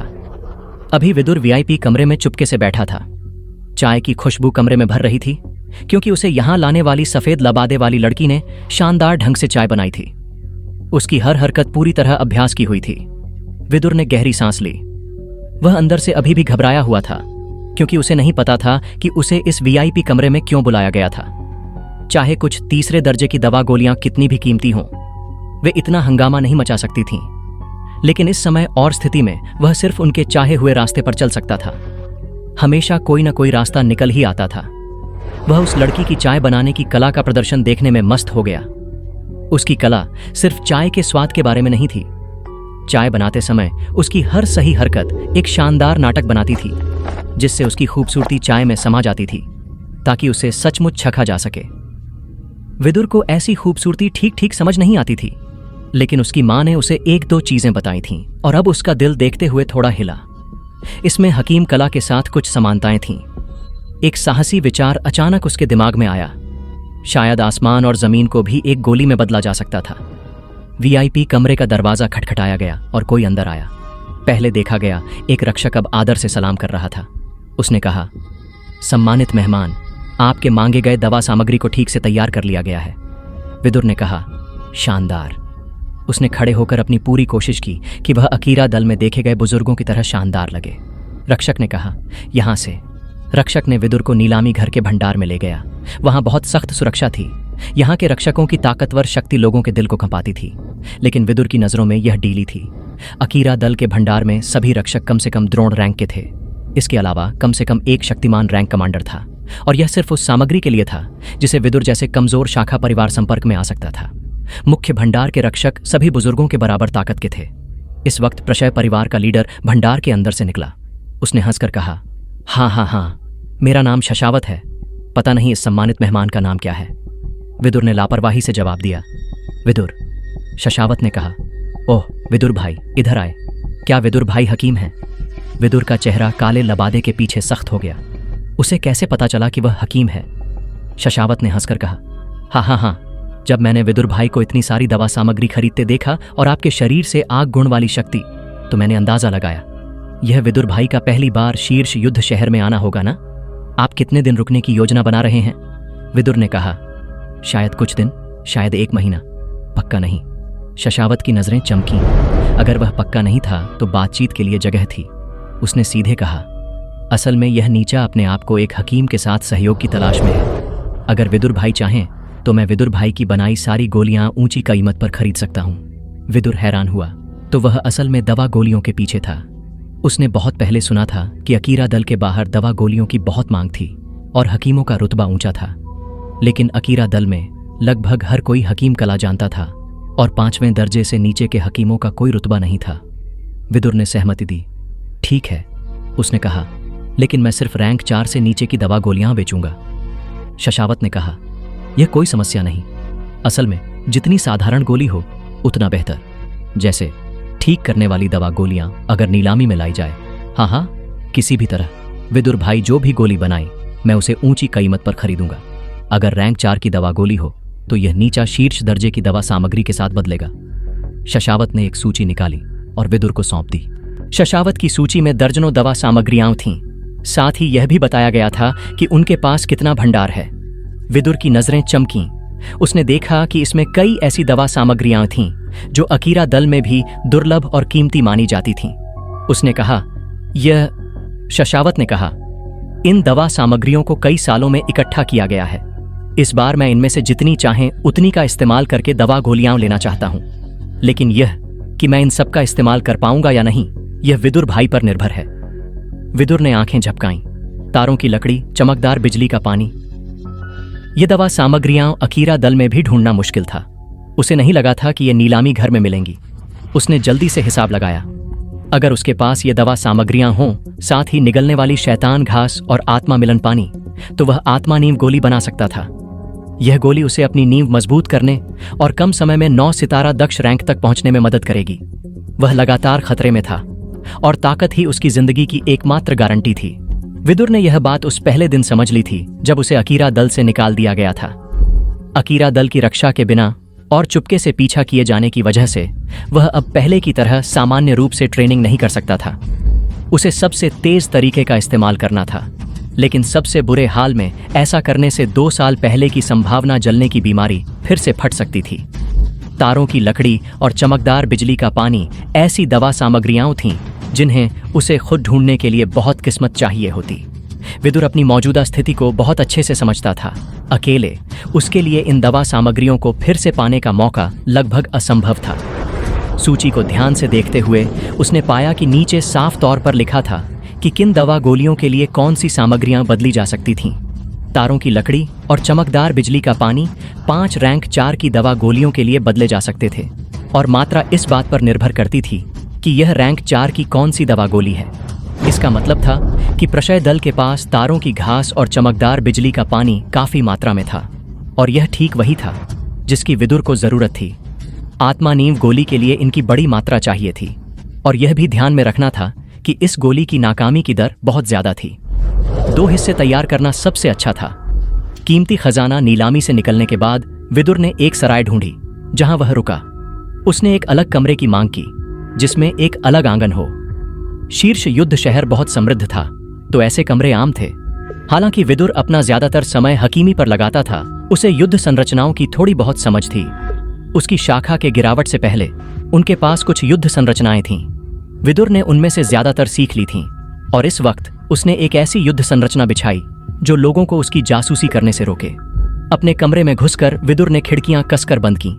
अभी विदुर वीआईपी कमरे में चुपके से बैठा था। चाय की खुशबू कमरे में भर रही थी, क्योंकि उसे यहां लाने वाली सफेद लबादे वाली लड़की ने शानदार ढंग से चाय बनाई थी। उसकी हर हरकत पूरी तरह अभ्यास की हुई थी। विदुर ने गहरी सांस ली। वह अंदर से अभी भी घबराया हुआ था, क्योंकि उसे नहीं पता था कि उसे इस वीआईपी कमरे में क्यों बुलाया गया था। चाहे कुछ तीसरे दर्जे की दवा गोलियां कितनी भी कीमती हों, वे इतना हंगामा नहीं मचा सकती थीं। लेकिन इस समय और स्थिति में वह सिर्फ उनके चाहे हुए रास्ते पर चल सकता था। हमेशा कोई न कोई रास्ता निकल ही आता था। वह उस लड़की की चाय बनाने की कला का प्रदर्शन देखने में मस्त हो गया। उसकी कला सिर्फ चाय के स्वाद के बारे में नहीं थी। चाय बनाते समय उसकी हर सही हरकत एक शानदार नाटक बनाती थी, जिससे उसकी खूबसूरती चाय में समा जाती थी ताकि उसे सचमुच चखा जा सके। विदुर को ऐसी खूबसूरती ठीक ठीक समझ नहीं आती थी, लेकिन उसकी मां ने उसे एक दो चीजें बताई थीं और अब उसका दिल देखते हुए थोड़ा हिला। इसमें हकीम कला के साथ कुछ समानताएं थीं। एक साहसी विचार अचानक उसके दिमाग में आया। शायद आसमान और जमीन को भी एक गोली में बदला जा सकता था। वीआईपी कमरे का दरवाजा खटखटाया गया और कोई अंदर आया। पहले देखा गया एक रक्षक अब आदर से सलाम कर रहा था। उसने कहा, सम्मानित मेहमान, आपके मांगे गए दवा सामग्री को ठीक से तैयार कर लिया गया है। विदुर ने कहा, शानदार। उसने खड़े होकर अपनी पूरी कोशिश की कि वह अकीरा दल में देखे गए बुजुर्गों की तरह शानदार लगे। रक्षक ने कहा, यहां से। रक्षक ने विदुर को नीलामी घर के भंडार में ले गया। वहां बहुत सख्त सुरक्षा थी। यहाँ के रक्षकों की ताकतवर शक्ति लोगों के दिल को कंपाती थी, लेकिन विदुर की नजरों में यह ढीली थी। अकीरा दल के भंडार में सभी रक्षक कम से कम द्रोण रैंक के थे। इसके अलावा कम से कम एक शक्तिमान रैंक कमांडर था, और यह सिर्फ उस सामग्री के लिए था जिसे विदुर जैसे कमजोर शाखा परिवार संपर्क में आ सकता था। मुख्य भंडार के रक्षक सभी बुजुर्गों के बराबर ताकत के थे। इस वक्त प्रशय परिवार का लीडर भंडार के अंदर से निकला। उसने हंसकर कहा, हाँ, मेरा नाम शशावत है। पता नहीं इस सम्मानित मेहमान का नाम क्या है। विदुर ने लापरवाही से जवाब दिया। विदुर। शशावत ने कहा, ओह विदुर भाई, इधर आए। क्या विदुर भाई हकीम हैं? विदुर का चेहरा काले लबादे के पीछे सख्त हो गया। उसे कैसे पता चला कि वह हकीम है? शशावत ने हंसकर कहा, हाँ, जब मैंने विदुर भाई को इतनी सारी दवा सामग्री खरीदते देखा और आपके शरीर से आग गुण वाली शक्ति, तो मैंने अंदाजा लगाया यह विदुर भाई का पहली बार शीर्ष युद्ध शहर में आना होगा ना। आप कितने दिन रुकने की योजना बना रहे हैं? विदुर ने कहा, शायद कुछ दिन, शायद 1 महीना, पक्का नहीं। शशावत की नजरें चमकीं। अगर वह पक्का नहीं था तो बातचीत के लिए जगह थी। उसने सीधे कहा, असल में यह नीचा अपने आप को एक हकीम के साथ सहयोग की तलाश में है। अगर विदुर भाई चाहें तो मैं विदुर भाई की बनाई सारी गोलियां ऊंची कीमत पर खरीद सकता हूं। विदुर हैरान हुआ, तो वह असल में दवा गोलियों के पीछे था। उसने बहुत पहले सुना था कि अकीरा दल के बाहर दवा गोलियों की बहुत मांग थी और हकीमों का रुतबा ऊंचा था, लेकिन अकीरा दल में लगभग हर कोई हकीम कला जानता था और 5वें दर्जे से नीचे के हकीमों का कोई रुतबा नहीं था। विदुर ने सहमति दी। ठीक है, उसने कहा, लेकिन मैं सिर्फ रैंक 4 से नीचे की दवा गोलियां बेचूंगा। शशावत ने कहा, यह कोई समस्या नहीं। असल में जितनी साधारण गोली हो उतना बेहतर। जैसे ठीक करने वाली दवा गोलियां अगर नीलामी में लाई जाए। हाँ, किसी भी तरह विदुर भाई जो भी गोली बनाए मैं उसे ऊंची कीमत पर खरीदूंगा। अगर रैंक 4 की दवा गोली हो तो यह नीचा शीर्ष दर्जे की दवा सामग्री के साथ बदलेगा। शशावत ने एक सूची निकाली और विदुर को सौंप दी। शशावत की सूची में दर्जनों दवा सामग्रियां थीं। साथ ही यह भी बताया गया था कि उनके पास कितना भंडार है। विदुर की नजरें चमकीं। उसने देखा कि इसमें कई ऐसी दवा सामग्रियां थीं जो अकीरा दल में भी दुर्लभ और कीमती मानी जाती थीं। उसने कहा, शशावत ने कहा, इन दवा सामग्रियों को कई सालों में इकट्ठा किया गया है। इस बार मैं इनमें से जितनी चाहें उतनी का इस्तेमाल करके दवा गोलियां लेना चाहता हूं, लेकिन यह कि मैं इन सब का इस्तेमाल कर पाऊंगा या नहीं, यह विदुर भाई पर निर्भर है। विदुर ने आंखें झपकाईं। तारों की लकड़ी, चमकदार बिजली का पानी, ये दवा सामग्रियां अकीरा दल में भी ढूंढना मुश्किल था। उसे नहीं लगा था कि ये नीलामी घर में मिलेंगी। उसने जल्दी से हिसाब लगाया। अगर उसके पास ये दवा सामग्रियां हों, साथ ही निगलने वाली शैतान घास और आत्मा मिलन पानी, तो वह आत्मा नींव गोली बना सकता था। यह गोली उसे अपनी नींव मजबूत करने और कम समय में 9 सितारा दक्ष रैंक तक पहुंचने में मदद करेगी। वह लगातार खतरे में था और ताकत ही उसकी जिंदगी की एकमात्र गारंटी थी। विदुर ने यह बात उस पहले दिन समझ ली थी जब उसे अकीरा दल से निकाल दिया गया था। अकीरा दल की रक्षा के बिना और चुपके से पीछा किए जाने की वजह से वह अब पहले की तरह सामान्य रूप से ट्रेनिंग नहीं कर सकता था। उसे सबसे तेज तरीके का इस्तेमाल करना था, लेकिन सबसे बुरे हाल में ऐसा करने से 2 साल पहले की संभावना जलने की बीमारी फिर से फट सकती थी। तारों की लकड़ी और चमकदार बिजली का पानी ऐसी दवा सामग्रियां थीं जिन्हें उसे खुद ढूंढने के लिए बहुत किस्मत चाहिए होती। विदुर अपनी मौजूदा स्थिति को बहुत अच्छे से समझता था। अकेले उसके लिए इन दवा सामग्रियों को फिर से पाने का मौका लगभग असंभव था। सूची को ध्यान से देखते हुए उसने पाया कि नीचे साफ तौर पर लिखा था कि किन दवा गोलियों के लिए कौन सी सामग्रियां बदली जा सकती थीं। तारों की लकड़ी और चमकदार बिजली का पानी 5 रैंक 4 की दवा गोलियों के लिए बदले जा सकते थे, और मात्रा इस बात पर निर्भर करती थी कि यह रैंक 4 की कौन सी दवा गोली है। इसका मतलब था कि प्रशय दल के पास तारों की घास और चमकदार बिजली का पानी काफी मात्रा में था, और यह ठीक वही था जिसकी विदुर को जरूरत थी। आत्मा नींव गोली के लिए इनकी बड़ी मात्रा चाहिए थी, और यह भी ध्यान में रखना था कि इस गोली की नाकामी की दर बहुत ज्यादा थी। 2 हिस्से तैयार करना सबसे अच्छा था। कीमती खजाना नीलामी से निकलने के बाद विदुर ने एक सराय ढूंढी जहां वह रुका। उसने एक अलग कमरे की मांग की जिसमें एक अलग आंगन हो। शीर्ष युद्ध शहर बहुत समृद्ध था, तो ऐसे कमरे आम थे। हालांकि विदुर अपना ज्यादातर समय हकीमी पर लगाता था, उसे युद्ध संरचनाओं की थोड़ी बहुत समझ थी। उसकी शाखा के गिरावट से पहले उनके पास कुछ युद्ध संरचनाएं थीं। विदुर ने उनमें से ज्यादातर सीख ली थीं और इस वक्त उसने एक ऐसी युद्ध संरचना बिछाई जो लोगों को उसकी जासूसी करने से रोके। अपने कमरे में घुसकर विदुर ने खिड़कियां कसकर बंद की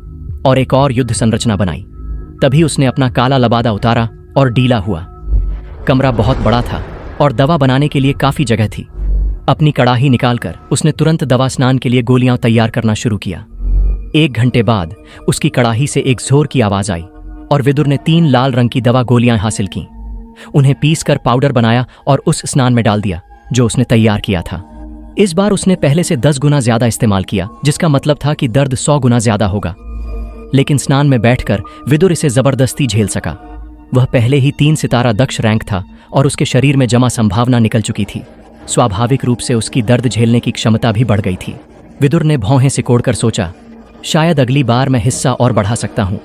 और एक और युद्ध संरचना बनाई। तभी उसने अपना काला लबादा उतारा और डीला हुआ। कमरा बहुत बड़ा था और दवा बनाने के लिए काफी जगह थी। अपनी कड़ाही निकालकर उसने तुरंत दवा स्नान के लिए गोलियां तैयार करना शुरू किया। 1 घंटे बाद उसकी कड़ाही से एक जोर की आवाज आई और विदुर ने 3 लाल रंग की दवा गोलियां हासिल की। उन्हें पीसकर पाउडर बनाया और उस स्नान में डाल दिया जो उसने तैयार किया था। इस बार उसने पहले से 10 गुना ज्यादा इस्तेमाल किया, जिसका मतलब था कि दर्द 100 गुना ज्यादा होगा। लेकिन स्नान में बैठकर विदुर इसे जबरदस्ती झेल सका। वह पहले ही 3 सितारा दक्ष रैंक था और उसके शरीर में जमा संभावना निकल चुकी थी। स्वाभाविक रूप से उसकी दर्द झेलने की क्षमता भी बढ़ गई थी। विदुर ने भौहें सिकोड़कर सोचा, शायद अगली बार मैं हिस्सा और बढ़ा सकता हूं।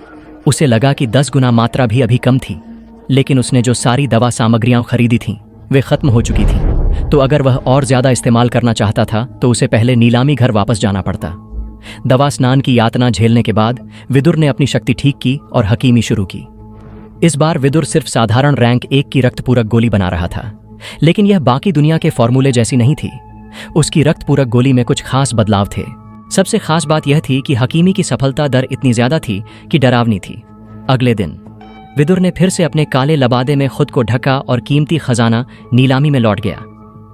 उसे लगा कि 10 गुना मात्रा भी अभी कम थी, लेकिन उसने जो सारी दवा सामग्रियां खरीदी थीं वे खत्म हो चुकी थीं। तो अगर वह और ज्यादा इस्तेमाल करना चाहता था तो उसे पहले नीलामी घर वापस जाना पड़ता। दवा स्नान की यातना झेलने के बाद विदुर ने अपनी शक्ति ठीक की और हकीमी शुरू की। इस बार विदुर सिर्फ साधारण रैंक 1 की रक्तपूरक गोली बना रहा था, लेकिन यह बाकी दुनिया के फॉर्मूले जैसी नहीं थी। उसकी रक्तपूरक गोली में कुछ खास बदलाव थे। सबसे खास बात यह थी कि हकीमी की सफलता दर इतनी ज्यादा थी कि डरावनी थी। अगले दिन विदुर ने फिर से अपने काले लबादे में खुद को ढका और कीमती खजाना नीलामी में लौट गया।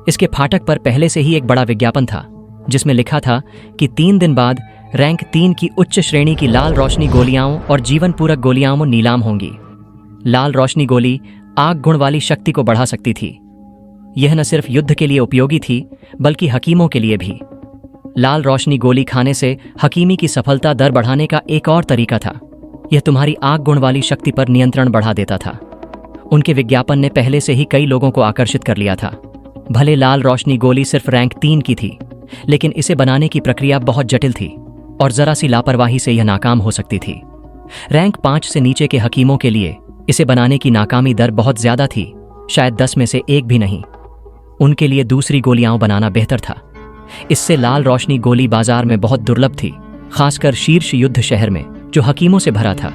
इसके फाटक पर पहले से ही एक बड़ा विज्ञापन था जिसमें लिखा था कि 3 दिन बाद रैंक 3 की उच्च श्रेणी की लाल रोशनी गोलियां और जीवन पूरक गोलियां नीलाम होंगी। लाल रोशनी गोली आग गुण वाली शक्ति को बढ़ा सकती थी। यह न सिर्फ युद्ध के लिए उपयोगी थी बल्कि हकीमों के लिए भी। लाल रोशनी गोली खाने से हकीमी की सफलता दर बढ़ाने का एक और तरीका था। यह तुम्हारी आग गुण वाली शक्ति पर नियंत्रण बढ़ा देता था। उनके विज्ञापन ने पहले से ही कई लोगों को आकर्षित कर लिया था। भले लाल रोशनी गोली सिर्फ रैंक 3 की थी, लेकिन इसे बनाने की प्रक्रिया बहुत जटिल थी और जरा सी लापरवाही से यह नाकाम हो सकती थी। रैंक 5 से नीचे के हकीमों के लिए इसे बनाने की नाकामी दर बहुत ज्यादा थी, शायद 10 में से 1 भी नहीं। उनके लिए दूसरी गोलियां बनाना बेहतर था। इससे लाल रोशनी गोली बाजार में बहुत दुर्लभ थी, खासकर शीर्ष युद्ध शहर में जो हकीमों से भरा था।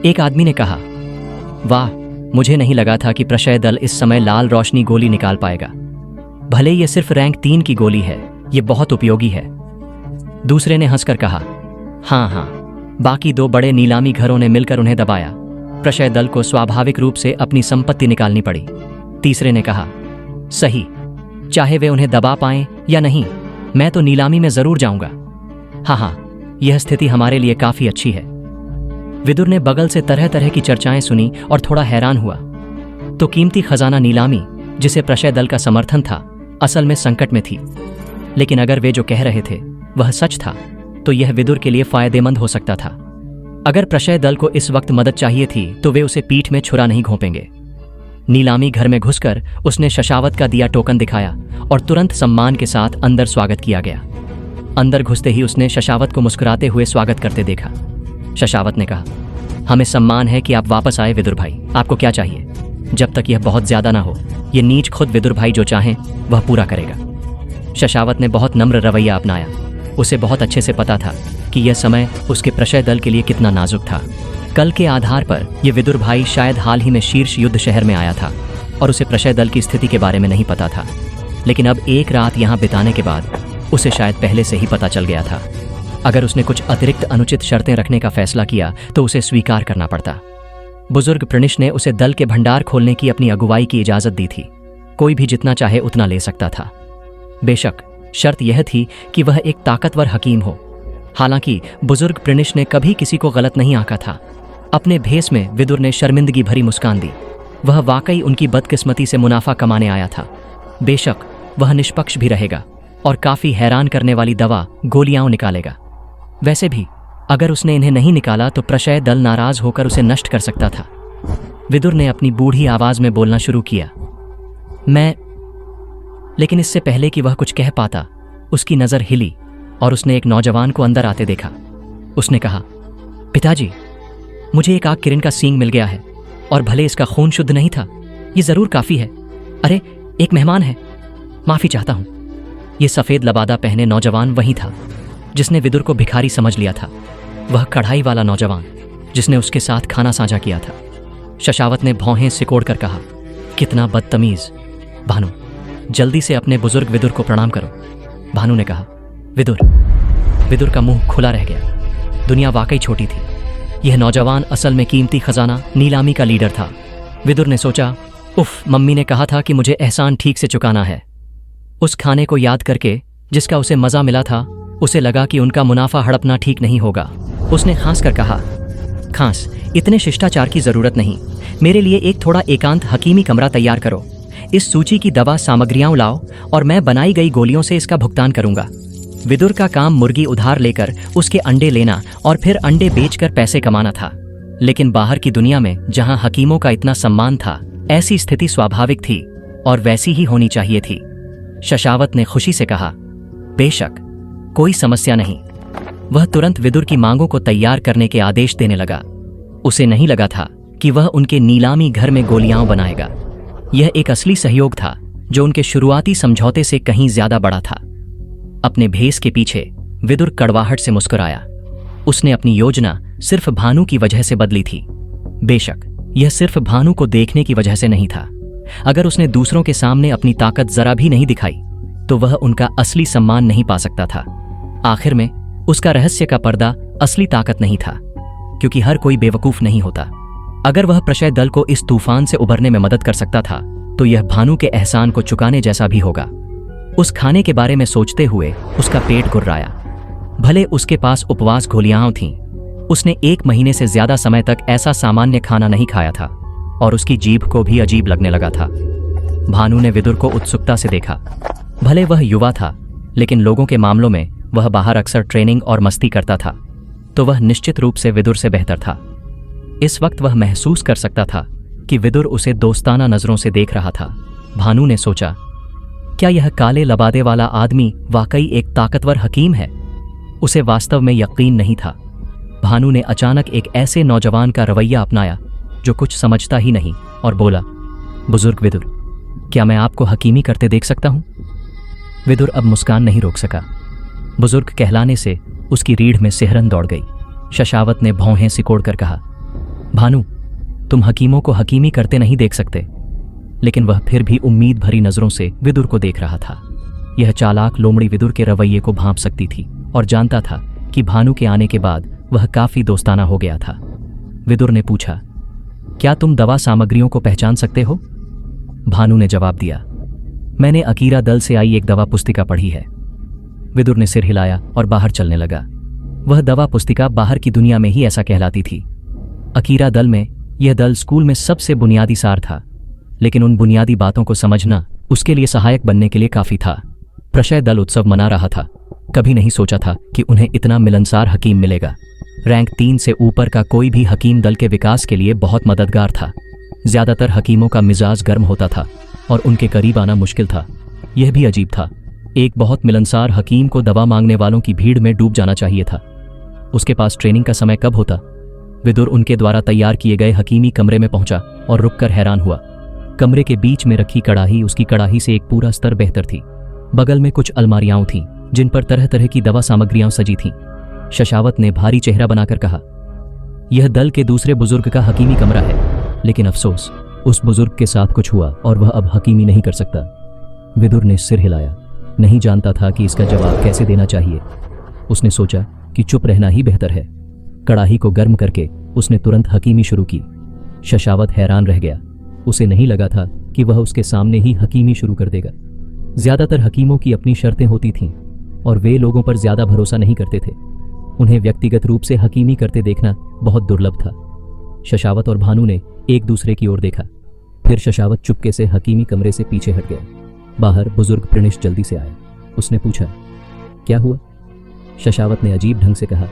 एक आदमी ने कहा, वाह, मुझे नहीं लगा था कि प्रशय दल इस समय लाल रोशनी गोली निकाल पाएगा। भले ये सिर्फ रैंक 3 की गोली है, ये बहुत उपयोगी है। दूसरे ने हंसकर कहा, हाँ, बाकी 2 बड़े नीलामी घरों ने मिलकर उन्हें दबाया। प्रशय दल को स्वाभाविक रूप से अपनी संपत्ति निकालनी पड़ी। तीसरे ने कहा, सही, चाहे वे उन्हें दबा पाएं या नहीं, मैं तो नीलामी में जरूर जाऊंगा। हाँ, यह स्थिति हमारे लिए काफी अच्छी है। विदुर ने बगल से तरह तरह की चर्चाएं सुनी और थोड़ा हैरान हुआ। तो कीमती खजाना नीलामी, जिसे प्रशय दल का समर्थन था, असल में संकट में थी। लेकिन अगर वे जो कह रहे थे वह सच था तो यह विदुर के लिए फायदेमंद हो सकता था। अगर प्रशय दल को इस वक्त मदद चाहिए थी तो वे उसे पीठ में छुरा नहीं घोंपेंगे। नीलामी घर में घुसकर उसने शशावत का दिया टोकन दिखाया और तुरंत सम्मान के साथ अंदर स्वागत किया गया। अंदर घुसते ही उसने शशावत को मुस्कुराते हुए स्वागत करते देखा। शशावत ने कहा, हमें सम्मान है कि आप वापस आए विदुर भाई, आपको क्या चाहिए? जब तक यह बहुत ज्यादा ना हो, ये नीच खुद विदुर भाई जो चाहें वह पूरा करेगा। शशावत ने बहुत नम्र रवैया अपनाया। उसे बहुत अच्छे से पता था कि यह समय उसके प्रशय दल के लिए कितना नाजुक था। कल के आधार पर यह विदुर भाई शायद हाल ही में शीर्ष युद्ध शहर में आया था और उसे प्रशय दल की स्थिति के बारे में नहीं पता था। लेकिन अब एक रात यहाँ बिताने के बाद उसे शायद पहले से ही पता चल गया था। अगर उसने कुछ अतिरिक्त अनुचित शर्तें रखने का फैसला किया तो उसे स्वीकार करना पड़ता। बुजुर्ग प्रणिश ने उसे दल के भंडार खोलने की अपनी अगुवाई की इजाजत दी थी। कोई भी जितना चाहे उतना ले सकता था। बेशक शर्त यह थी कि वह एक ताकतवर हकीम हो। हालांकि बुजुर्ग प्रणिश ने कभी किसी को गलत नहीं आंका था। अपने भेस में विदुर ने शर्मिंदगी भरी मुस्कान दी। वह वाकई उनकी बदकिस्मती से मुनाफा कमाने आया था। बेशक वह निष्पक्ष भी रहेगा और काफी हैरान करने वाली दवा गोलियां निकालेगा। वैसे भी अगर उसने इन्हें नहीं निकाला तो प्रशय दल नाराज होकर उसे नष्ट कर सकता था। विदुर ने अपनी बूढ़ी आवाज में बोलना शुरू किया, लेकिन इससे पहले कि वह कुछ कह पाता उसकी नजर हिली और उसने एक नौजवान को अंदर आते देखा। उसने कहा, पिताजी, मुझे एक आग किरण का सींग मिल गया है और भले इसका खून शुद्ध नहीं था, ये जरूर काफी है। अरे, एक मेहमान है, माफी चाहता हूं। ये सफेद लबादा पहने नौजवान वही था जिसने विदुर को भिखारी समझ लिया था, वह कढ़ाई वाला नौजवान जिसने उसके साथ खाना साझा किया था। शशावत ने भौहें सिकोड़कर कहा, कितना बदतमीज। भानु, जल्दी से अपने बुजुर्ग विदुर को प्रणाम करो। भानु ने कहा, विदुर। विदुर का मुंह खुला रह गया। दुनिया वाकई छोटी थी। यह नौजवान असल में कीमती खजाना नीलामी का लीडर था। विदुर ने सोचा, उफ, मम्मी ने कहा था कि मुझे एहसान ठीक से चुकाना है। उस खाने को याद करके जिसका उसे मजा मिला था, उसे लगा कि उनका मुनाफा हड़पना ठीक नहीं होगा। उसने खांस कर कहा, खांस, इतने शिष्टाचार की जरूरत नहीं। मेरे लिए एक थोड़ा एकांत हकीमी कमरा तैयार करो। इस सूची की दवा सामग्रियां लाओ और मैं बनाई गई गोलियों से इसका भुगतान करूंगा। विदुर का काम मुर्गी उधार लेकर उसके अंडे लेना और फिर अंडे बेचकर पैसे कमाना था। लेकिन बाहर की दुनिया में जहां हकीमों का इतना सम्मान था, ऐसी स्थिति स्वाभाविक थी और वैसी ही होनी चाहिए थी। शशावत ने खुशी से कहा, बेशक, कोई समस्या नहीं। वह तुरंत विदुर की मांगों को तैयार करने के आदेश देने लगा। उसे नहीं लगा था कि वह उनके नीलामी घर में गोलियां बनाएगा। यह एक असली सहयोग था जो उनके शुरुआती समझौते से कहीं ज्यादा बड़ा था। अपने भेस के पीछे विदुर कड़वाहट से मुस्कुराया। उसने अपनी योजना सिर्फ भानु की वजह से बदली थी। बेशक, यह सिर्फ भानु को देखने की वजह से नहीं था। अगर उसने दूसरों के सामने अपनी ताकत जरा भी नहीं दिखाई तो वह उनका असली सम्मान नहीं पा सकता था। आखिर में उसका रहस्य का पर्दा असली ताकत नहीं था, क्योंकि हर कोई बेवकूफ नहीं होता। अगर वह प्रशय दल को इस तूफान से उबरने में मदद कर सकता था तो यह भानु के एहसान को चुकाने जैसा भी होगा। उस खाने के बारे में सोचते हुए उसका पेट गुर्राया। भले उसके पास उपवास गोलियां थीं, उसने 1 महीने से ज्यादा समय तक ऐसा सामान्य खाना नहीं खाया था और उसकी जीभ को भी अजीब लगने लगा था। भानु ने विदुर को उत्सुकता से देखा। भले वह युवा था, लेकिन लोगों के मामलों में वह बाहर अक्सर ट्रेनिंग और मस्ती करता था, तो वह निश्चित रूप से विदुर से बेहतर था। इस वक्त वह महसूस कर सकता था कि विदुर उसे दोस्ताना नजरों से देख रहा था। भानु ने सोचा, क्या यह काले लबादे वाला आदमी वाकई एक ताकतवर हकीम है? उसे वास्तव में यकीन नहीं था। भानु ने अचानक एक ऐसे नौजवान का रवैया अपनाया जो कुछ समझता ही नहीं और बोला, बुजुर्ग विदुर, क्या मैं आपको हकीमी करते देख सकता हूं? विदुर अब मुस्कान नहीं रोक सका। बुजुर्ग कहलाने से उसकी रीढ़ में सिहरन दौड़ गई। शशावत ने भौहें सिकोड़कर कहा, भानु, तुम हकीमों को हकीमी करते नहीं देख सकते। लेकिन वह फिर भी उम्मीद भरी नजरों से विदुर को देख रहा था। यह चालाक लोमड़ी विदुर के रवैये को भांप सकती थी और जानता था कि भानु के आने के बाद वह काफी दोस्ताना हो गया था। विदुर ने पूछा, क्या तुम दवा सामग्रियों को पहचान सकते हो? भानु ने जवाब दिया, मैंने अकीरा दल से आई एक दवा पुस्तिका पढ़ी है। विदुर ने सिर हिलाया और बाहर चलने लगा। वह दवा पुस्तिका बाहर की दुनिया में ही ऐसा कहलाती थी। अकीरा दल में यह दल स्कूल में सबसे बुनियादी सार था, लेकिन उन बुनियादी बातों को समझना उसके लिए सहायक बनने के लिए काफी था। प्रशय दल उत्सव मना रहा था। कभी नहीं सोचा था कि उन्हें इतना मिलनसार हकीम मिलेगा। रैंक 3 से ऊपर का कोई भी हकीम दल के विकास के लिए बहुत मददगार था। ज्यादातर हकीमों का मिजाज गर्म होता था और उनके करीब आना मुश्किल था। यह भी अजीब था, एक बहुत मिलनसार हकीम को दवा मांगने वालों की भीड़ में डूब जाना चाहिए था। उसके पास ट्रेनिंग का समय कब होता? विदुर उनके द्वारा तैयार किए गए हकीमी कमरे में पहुंचा और रुककर हैरान हुआ। कमरे के बीच में रखी कड़ाही उसकी कड़ाही से एक पूरा स्तर बेहतर थी। बगल में कुछ अलमारियां थीं जिन पर तरह तरह की दवा सामग्रियां सजी थीं। शशावत ने भारी चेहरा बनाकर कहा, यह दल के दूसरे बुजुर्ग का हकीमी कमरा है, लेकिन अफसोस, उस बुजुर्ग के साथ कुछ हुआ और वह अब हकीमी नहीं कर सकता। विदुर ने सिर हिलाया। नहीं जानता था कि इसका जवाब कैसे देना चाहिए। उसने सोचा कि चुप रहना ही बेहतर है। कड़ाही को गर्म करके उसने तुरंत हकीमी शुरू की। शशावत हैरान रह गया। उसे नहीं लगा था कि वह उसके सामने ही हकीमी शुरू कर देगा। ज्यादातर हकीमों की अपनी शर्तें होती थीं और वे लोगों पर ज्यादा भरोसा नहीं करते थे। उन्हें व्यक्तिगत रूप से हकीमी करते देखना बहुत दुर्लभ था। शशावत और भानु ने एक दूसरे की ओर देखा। फिर शशावत चुपके से हकीमी कमरे से पीछे हट गया। बाहर बुजुर्ग प्रणेश जल्दी से आया। उसने पूछा, क्या हुआ? शशावत ने अजीब ढंग से कहा,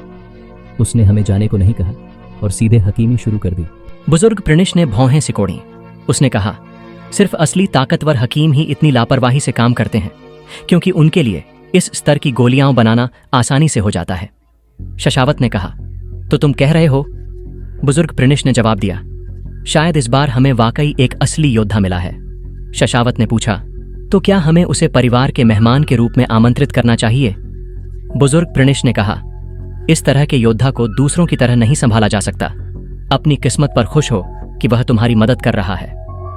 उसने हमें जाने को नहीं कहा और सीधे हकीमी शुरू कर दी। बुजुर्ग प्रणेश ने भौहें सिकोड़ी। उसने कहा, सिर्फ असली ताकतवर हकीम ही इतनी लापरवाही से काम करते हैं, क्योंकि उनके लिए इस स्तर की गोलियां बनाना आसानी से हो जाता है। शशावत ने कहा, तो तुम कह रहे हो? बुजुर्ग प्रिनिश ने जवाब दिया, शायद इस बार हमें वाकई एक असली योद्धा मिला है। शशावत ने पूछा, तो क्या हमें उसे परिवार के मेहमान के रूप में आमंत्रित करना चाहिए? बुजुर्ग प्रिनिश ने कहा, इस तरह के योद्धा को दूसरों की तरह नहीं संभाला जा सकता। अपनी किस्मत पर खुश हो कि वह तुम्हारी मदद कर रहा है,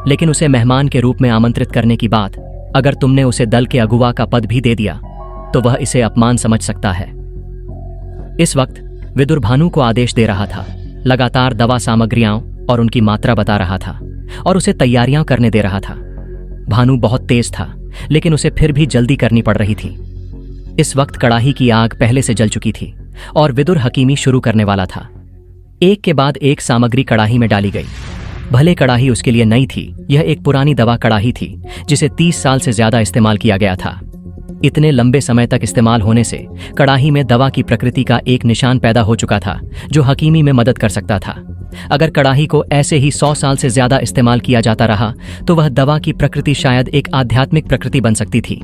लेकिन उसे मेहमान के रूप में आमंत्रित करने की बात, अगर तुमने उसे दल के अगुवा का पद भी दे दिया तो वह इसे अपमान समझ सकता है। इस वक्त विदुर भानु को आदेश दे रहा था, लगातार दवा सामग्रियां और उनकी मात्रा बता रहा था और उसे तैयारियां करने दे रहा था। भानु बहुत तेज था, लेकिन उसे फिर भी जल्दी करनी पड़ रही थी। इस वक्त कड़ाही की आग पहले से जल चुकी थी और विदुर हकीमी शुरू करने वाला था। एक के बाद एक सामग्री कड़ाही में डाली गई। भले कड़ाही उसके लिए नई थी, यह एक पुरानी दवा कड़ाही थी जिसे 30 साल से ज्यादा इस्तेमाल किया गया था। इतने लंबे समय तक इस्तेमाल होने से कड़ाही में दवा की प्रकृति का एक निशान पैदा हो चुका था जो हकीमी में मदद कर सकता था। अगर कड़ाही को ऐसे ही 100 साल से ज्यादा इस्तेमाल किया जाता रहा तो वह दवा की प्रकृति शायद एक आध्यात्मिक प्रकृति बन सकती थी।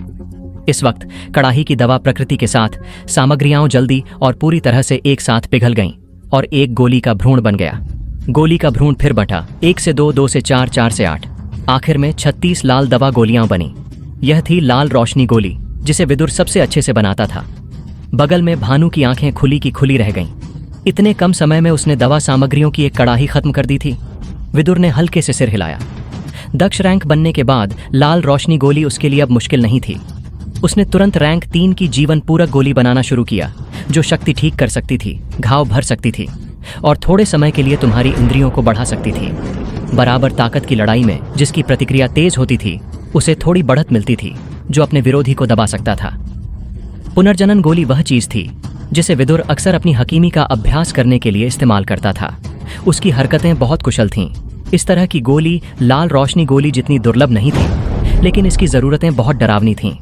इस वक्त कड़ाही की दवा प्रकृति के साथ सामग्रियां जल्दी और पूरी तरह से एक साथ पिघल गईं और एक गोली का भ्रूण बन गया। गोली का भ्रूण फिर बंटा, 1 से 2, 2 से 4, 4 से 8। आखिर में 36 लाल दवा गोलियां बनी। यह थी लाल रोशनी गोली जिसे विदुर सबसे अच्छे से बनाता था। बगल में भानु की आंखें खुली की खुली रह गईं। इतने कम समय में उसने दवा सामग्रियों की एक कड़ाही खत्म कर दी थी। विदुर ने हल्के से सिर हिलाया। दक्ष रैंक बनने के बाद लाल रोशनी गोली उसके लिए अब मुश्किल नहीं थी। उसने तुरंत रैंक 3 की जीवन पूरक गोली बनाना शुरू किया, जो शक्ति ठीक कर सकती थी, घाव भर सकती थी और थोड़े समय के लिए तुम्हारी इंद्रियों को बढ़ा सकती थी। बराबर ताकत की लड़ाई में जिसकी प्रतिक्रिया तेज होती थी, उसे थोड़ी बढ़त मिलती थी जो अपने विरोधी को दबा सकता था। पुनर्जनन गोली वह चीज थी जिसे विदुर अक्सर अपनी हकीमी का अभ्यास करने के लिए इस्तेमाल करता था। उसकी हरकतें बहुत कुशल थीं। इस तरह की गोली लाल रोशनी गोली जितनी दुर्लभ नहीं थी, लेकिन इसकी जरूरतें बहुत डरावनी थीं।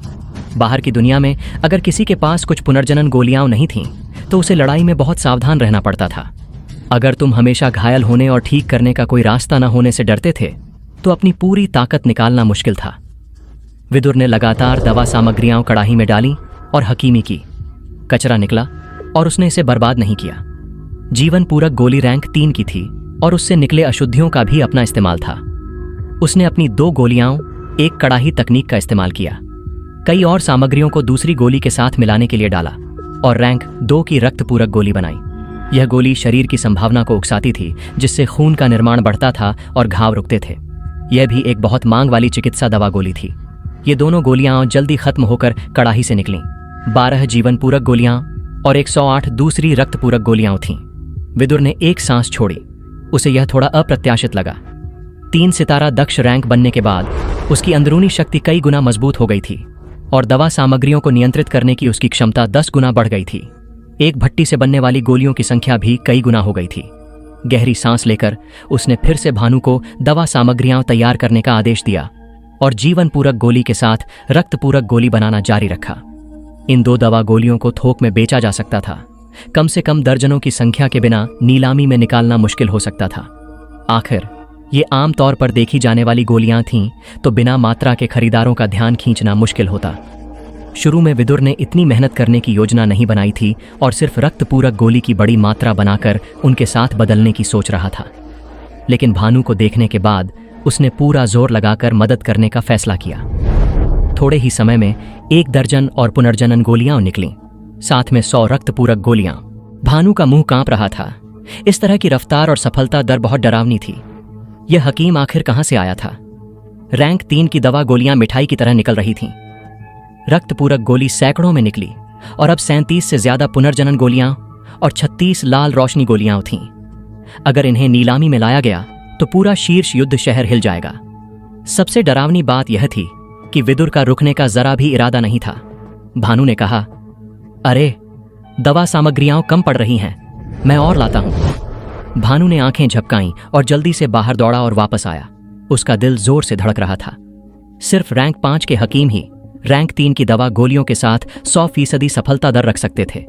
बाहर की दुनिया में अगर किसी के पास कुछ पुनर्जनन गोलियां नहीं थीं, तो उसे लड़ाई में बहुत सावधान रहना पड़ता था। अगर तुम हमेशा घायल होने और ठीक करने का कोई रास्ता न होने से डरते थे, तो अपनी पूरी ताकत निकालना मुश्किल था। विदुर ने लगातार दवा सामग्रियां कड़ाही में डाली और हकीमी की। कचरा निकला और उसने इसे बर्बाद नहीं किया। जीवन पूरक गोली रैंक 3 की थी और उससे निकले अशुद्धियों का भी अपना इस्तेमाल था। उसने अपनी 2 गोलियां एक कड़ाही तकनीक का इस्तेमाल किया, कई और सामग्रियों को दूसरी गोली के साथ मिलाने के लिए डाला और रैंक 2 की रक्त पूरक गोली बनाई। यह गोली शरीर की संभावना को उकसाती थी, जिससे खून का निर्माण बढ़ता था और घाव रुकते थे। यह भी एक बहुत मांग वाली चिकित्सा दवा गोली थी। ये दोनों गोलियां जल्दी खत्म होकर कड़ाही से निकलीं। 12 जीवन पूरक गोलियां और 108 दूसरी रक्त पूरक गोलियां थीं। विदुर ने एक सांस छोड़ी। उसे यह थोड़ा अप्रत्याशित लगा। 3 सितारा दक्ष रैंक बनने के बाद उसकी अंदरूनी शक्ति कई गुना मजबूत हो गई थी और दवा सामग्रियों को नियंत्रित करने की उसकी क्षमता 10 गुना बढ़ गई थी। एक भट्टी से बनने वाली गोलियों की संख्या भी कई गुना हो गई थी। गहरी सांस लेकर उसने फिर से भानु को दवा सामग्रियां तैयार करने का आदेश दिया और जीवन पूरक गोली के साथ रक्त पूरक गोली बनाना जारी रखा। इन 2 दवा गोलियों को थोक में बेचा जा सकता था। कम से कम दर्जनों की संख्या के बिना नीलामी में निकालना मुश्किल हो सकता था। आखिर ये आम तौर पर देखी जाने वाली गोलियां थीं, तो बिना मात्रा के खरीदारों का ध्यान खींचना मुश्किल होता। शुरू में विदुर ने इतनी मेहनत करने की योजना नहीं बनाई थी और सिर्फ रक्त पूरक गोली की बड़ी मात्रा बनाकर उनके साथ बदलने की सोच रहा था। लेकिन भानु को देखने के बाद उसने पूरा जोर लगाकर मदद करने का फैसला किया। थोड़े ही समय में 1 दर्जन और पुनर्जनन गोलियां निकलीं, साथ में 100 रक्त पूरक गोलियां। भानु का मुंह कांप रहा था। इस तरह की रफ्तार और सफलता दर बहुत डरावनी थी। यह हकीम आखिर कहां से आया था? रैंक 3 की दवा गोलियां मिठाई की तरह निकल रही थीं। रक्त पूरक गोली सैकड़ों में निकली और अब 37 से ज्यादा पुनर्जनन गोलियां और 36 लाल रोशनी गोलियां थीं। अगर इन्हें नीलामी में लाया गया तो पूरा शीर्ष युद्ध शहर हिल जाएगा। सबसे डरावनी बात यह थी कि विदुर का रुकने का जरा भी इरादा नहीं था। भानु ने कहा, अरे दवा सामग्रियां कम पड़ रही हैं, मैं और लाता हूं। भानु ने आंखें झपकाईं और जल्दी से बाहर दौड़ा और वापस आया। उसका दिल जोर से धड़क रहा था। सिर्फ रैंक 5 के हकीम ही रैंक 3 की दवा गोलियों के साथ 100% सफलता दर रख सकते थे।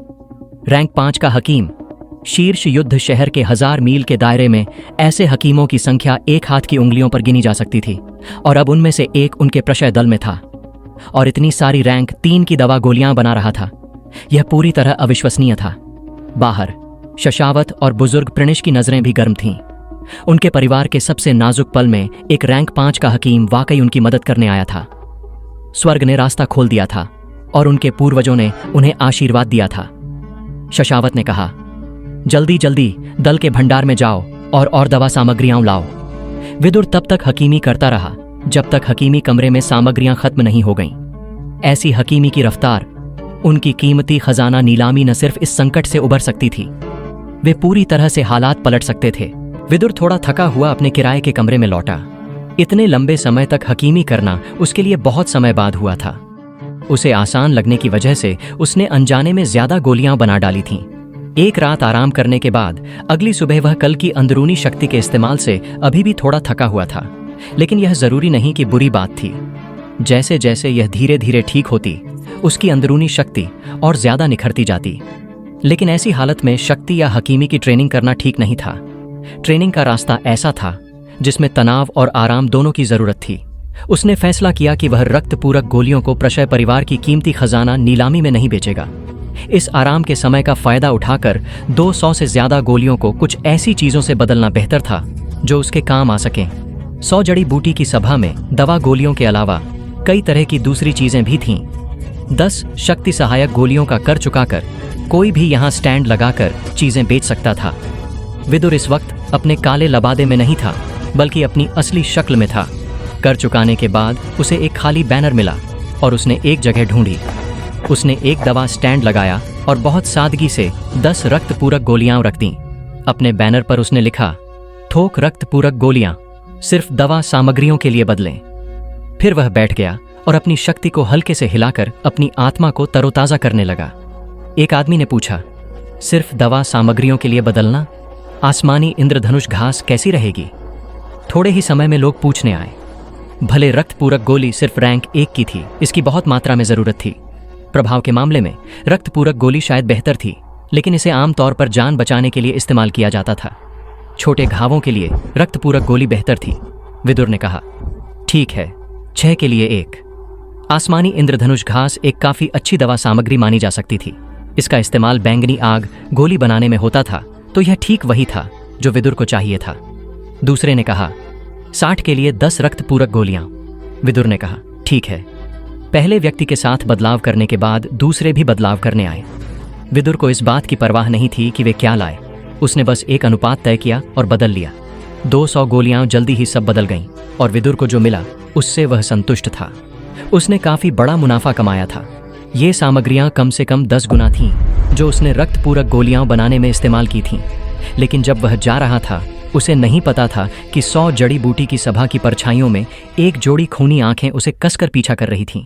रैंक 5 का हकीम शीर्ष युद्ध शहर के 1000 मील के दायरे में ऐसे हकीमों की संख्या एक हाथ की उंगलियों पर गिनी जा सकती थी और अब उनमें से एक उनके प्रशय दल में था। और इतनी सारी रैंक 3 की दवा गोलियां बना रहा था। यह पूरी तरह अविश्वसनीय था। बाहर शशावत और बुजुर्ग प्रणेश की नजरें भी गर्म थीं। उनके परिवार के सबसे नाजुक पल में एक रैंक 5 का हकीम वाकई उनकी मदद करने आया था। स्वर्ग ने रास्ता खोल दिया था और उनके पूर्वजों ने उन्हें आशीर्वाद दिया था। शशावत ने कहा, जल्दी जल्दी दल के भंडार में जाओ और दवा सामग्रियां लाओ। विदुर तब तक हकीमी करता रहा जब तक हकीमी कमरे में सामग्रियां खत्म नहीं हो गईं। ऐसी हकीमी की रफ्तार, उनकी कीमती खजाना नीलामी न सिर्फ इस संकट से उबर सकती थी, वे पूरी तरह से हालात पलट सकते थे। विदुर थोड़ा थका हुआ अपने किराए के कमरे में लौटा। इतने लंबे समय तक हकीमी करना उसके लिए बहुत समय बाद हुआ था। उसे आसान लगने की वजह से उसने अनजाने में ज्यादा गोलियां बना डाली थीं। एक रात आराम करने के बाद अगली सुबह वह कल की अंदरूनी शक्ति के इस्तेमाल से अभी भी थोड़ा थका हुआ था, लेकिन यह जरूरी नहीं कि बुरी बात थी। जैसे जैसे यह धीरे धीरे ठीक होती, उसकी अंदरूनी शक्ति और ज्यादा निखरती जाती। लेकिन ऐसी हालत में शक्ति या हकीमी की ट्रेनिंग करना ठीक नहीं था। ट्रेनिंग का रास्ता ऐसा था जिसमें तनाव और आराम दोनों की जरूरत थी। उसने फैसला किया कि वह रक्त पूरक गोलियों को प्रशय परिवार की कीमती खजाना नीलामी में नहीं बेचेगा। इस आराम के समय का फायदा उठाकर 200 से ज्यादा गोलियों को कुछ ऐसी चीजों से बदलना बेहतर था जो उसके काम आ सकें। 100 जड़ी बूटी की सभा में दवा गोलियों के अलावा कई तरह की दूसरी चीजें भी थीं। 10 शक्ति सहायक गोलियों का कर चुकाकर कोई भी यहाँ स्टैंड लगाकर चीजें बेच सकता था। विदुर इस वक्त अपने काले लबादे में नहीं था, बल्कि अपनी असली शक्ल में था। कर चुकाने के बाद उसे एक खाली बैनर मिला और उसने एक जगह ढूंढी। उसने एक दवा स्टैंड लगाया और बहुत सादगी से 10 रक्त पूरक गोलियां रख दीं। अपने बैनर पर उसने लिखा, थोक रक्त पूरक गोलियां सिर्फ दवा सामग्रियों के लिए बदलें। फिर वह बैठ गया और अपनी शक्ति को हल्के से हिलाकर अपनी आत्मा को तरोताजा करने लगा। एक आदमी ने पूछा, सिर्फ दवा सामग्रियों के लिए बदलना? आसमानी इंद्रधनुष घास कैसी रहेगी? थोड़े ही समय में लोग पूछने आए। भले रक्त पूरक गोली सिर्फ रैंक 1 की थी, इसकी बहुत मात्रा में जरूरत थी। प्रभाव के मामले में रक्त पूरक गोली शायद बेहतर थी, लेकिन इसे आमतौर पर जान बचाने के लिए इस्तेमाल किया जाता था। छोटे घावों के लिए रक्त पूरक गोली बेहतर थी। विदुर ने कहा, ठीक है, 6 के लिए 1। आसमानी इंद्रधनुष घास एक काफी अच्छी दवा सामग्री मानी जा सकती थी। इसका इस्तेमाल बैंगनी आग गोली बनाने में होता था, तो यह ठीक वही था जो विदुर को चाहिए था। दूसरे ने कहा, 60 के लिए 10 रक्त पूरक गोलियां। विदुर ने कहा, ठीक है। पहले व्यक्ति के साथ बदलाव करने के बाद दूसरे भी बदलाव करने आए। विदुर को इस बात की परवाह नहीं थी कि वे क्या लाए। उसने बस एक अनुपात तय किया और बदल लिया। 200 गोलियां जल्दी ही सब बदल गईं और विदुर को जो मिला उससे वह संतुष्ट था। उसने काफी बड़ा मुनाफा कमाया था। ये सामग्रियां कम से कम 10 गुना थीं जो उसने रक्त पूरक गोलियां बनाने में इस्तेमाल की थीं। लेकिन जब वह जा रहा था, उसे नहीं पता था कि 100 जड़ी बूटी की सभा की परछाइयों में एक जोड़ी खूनी आंखें उसे कसकर पीछा कर रही थीं।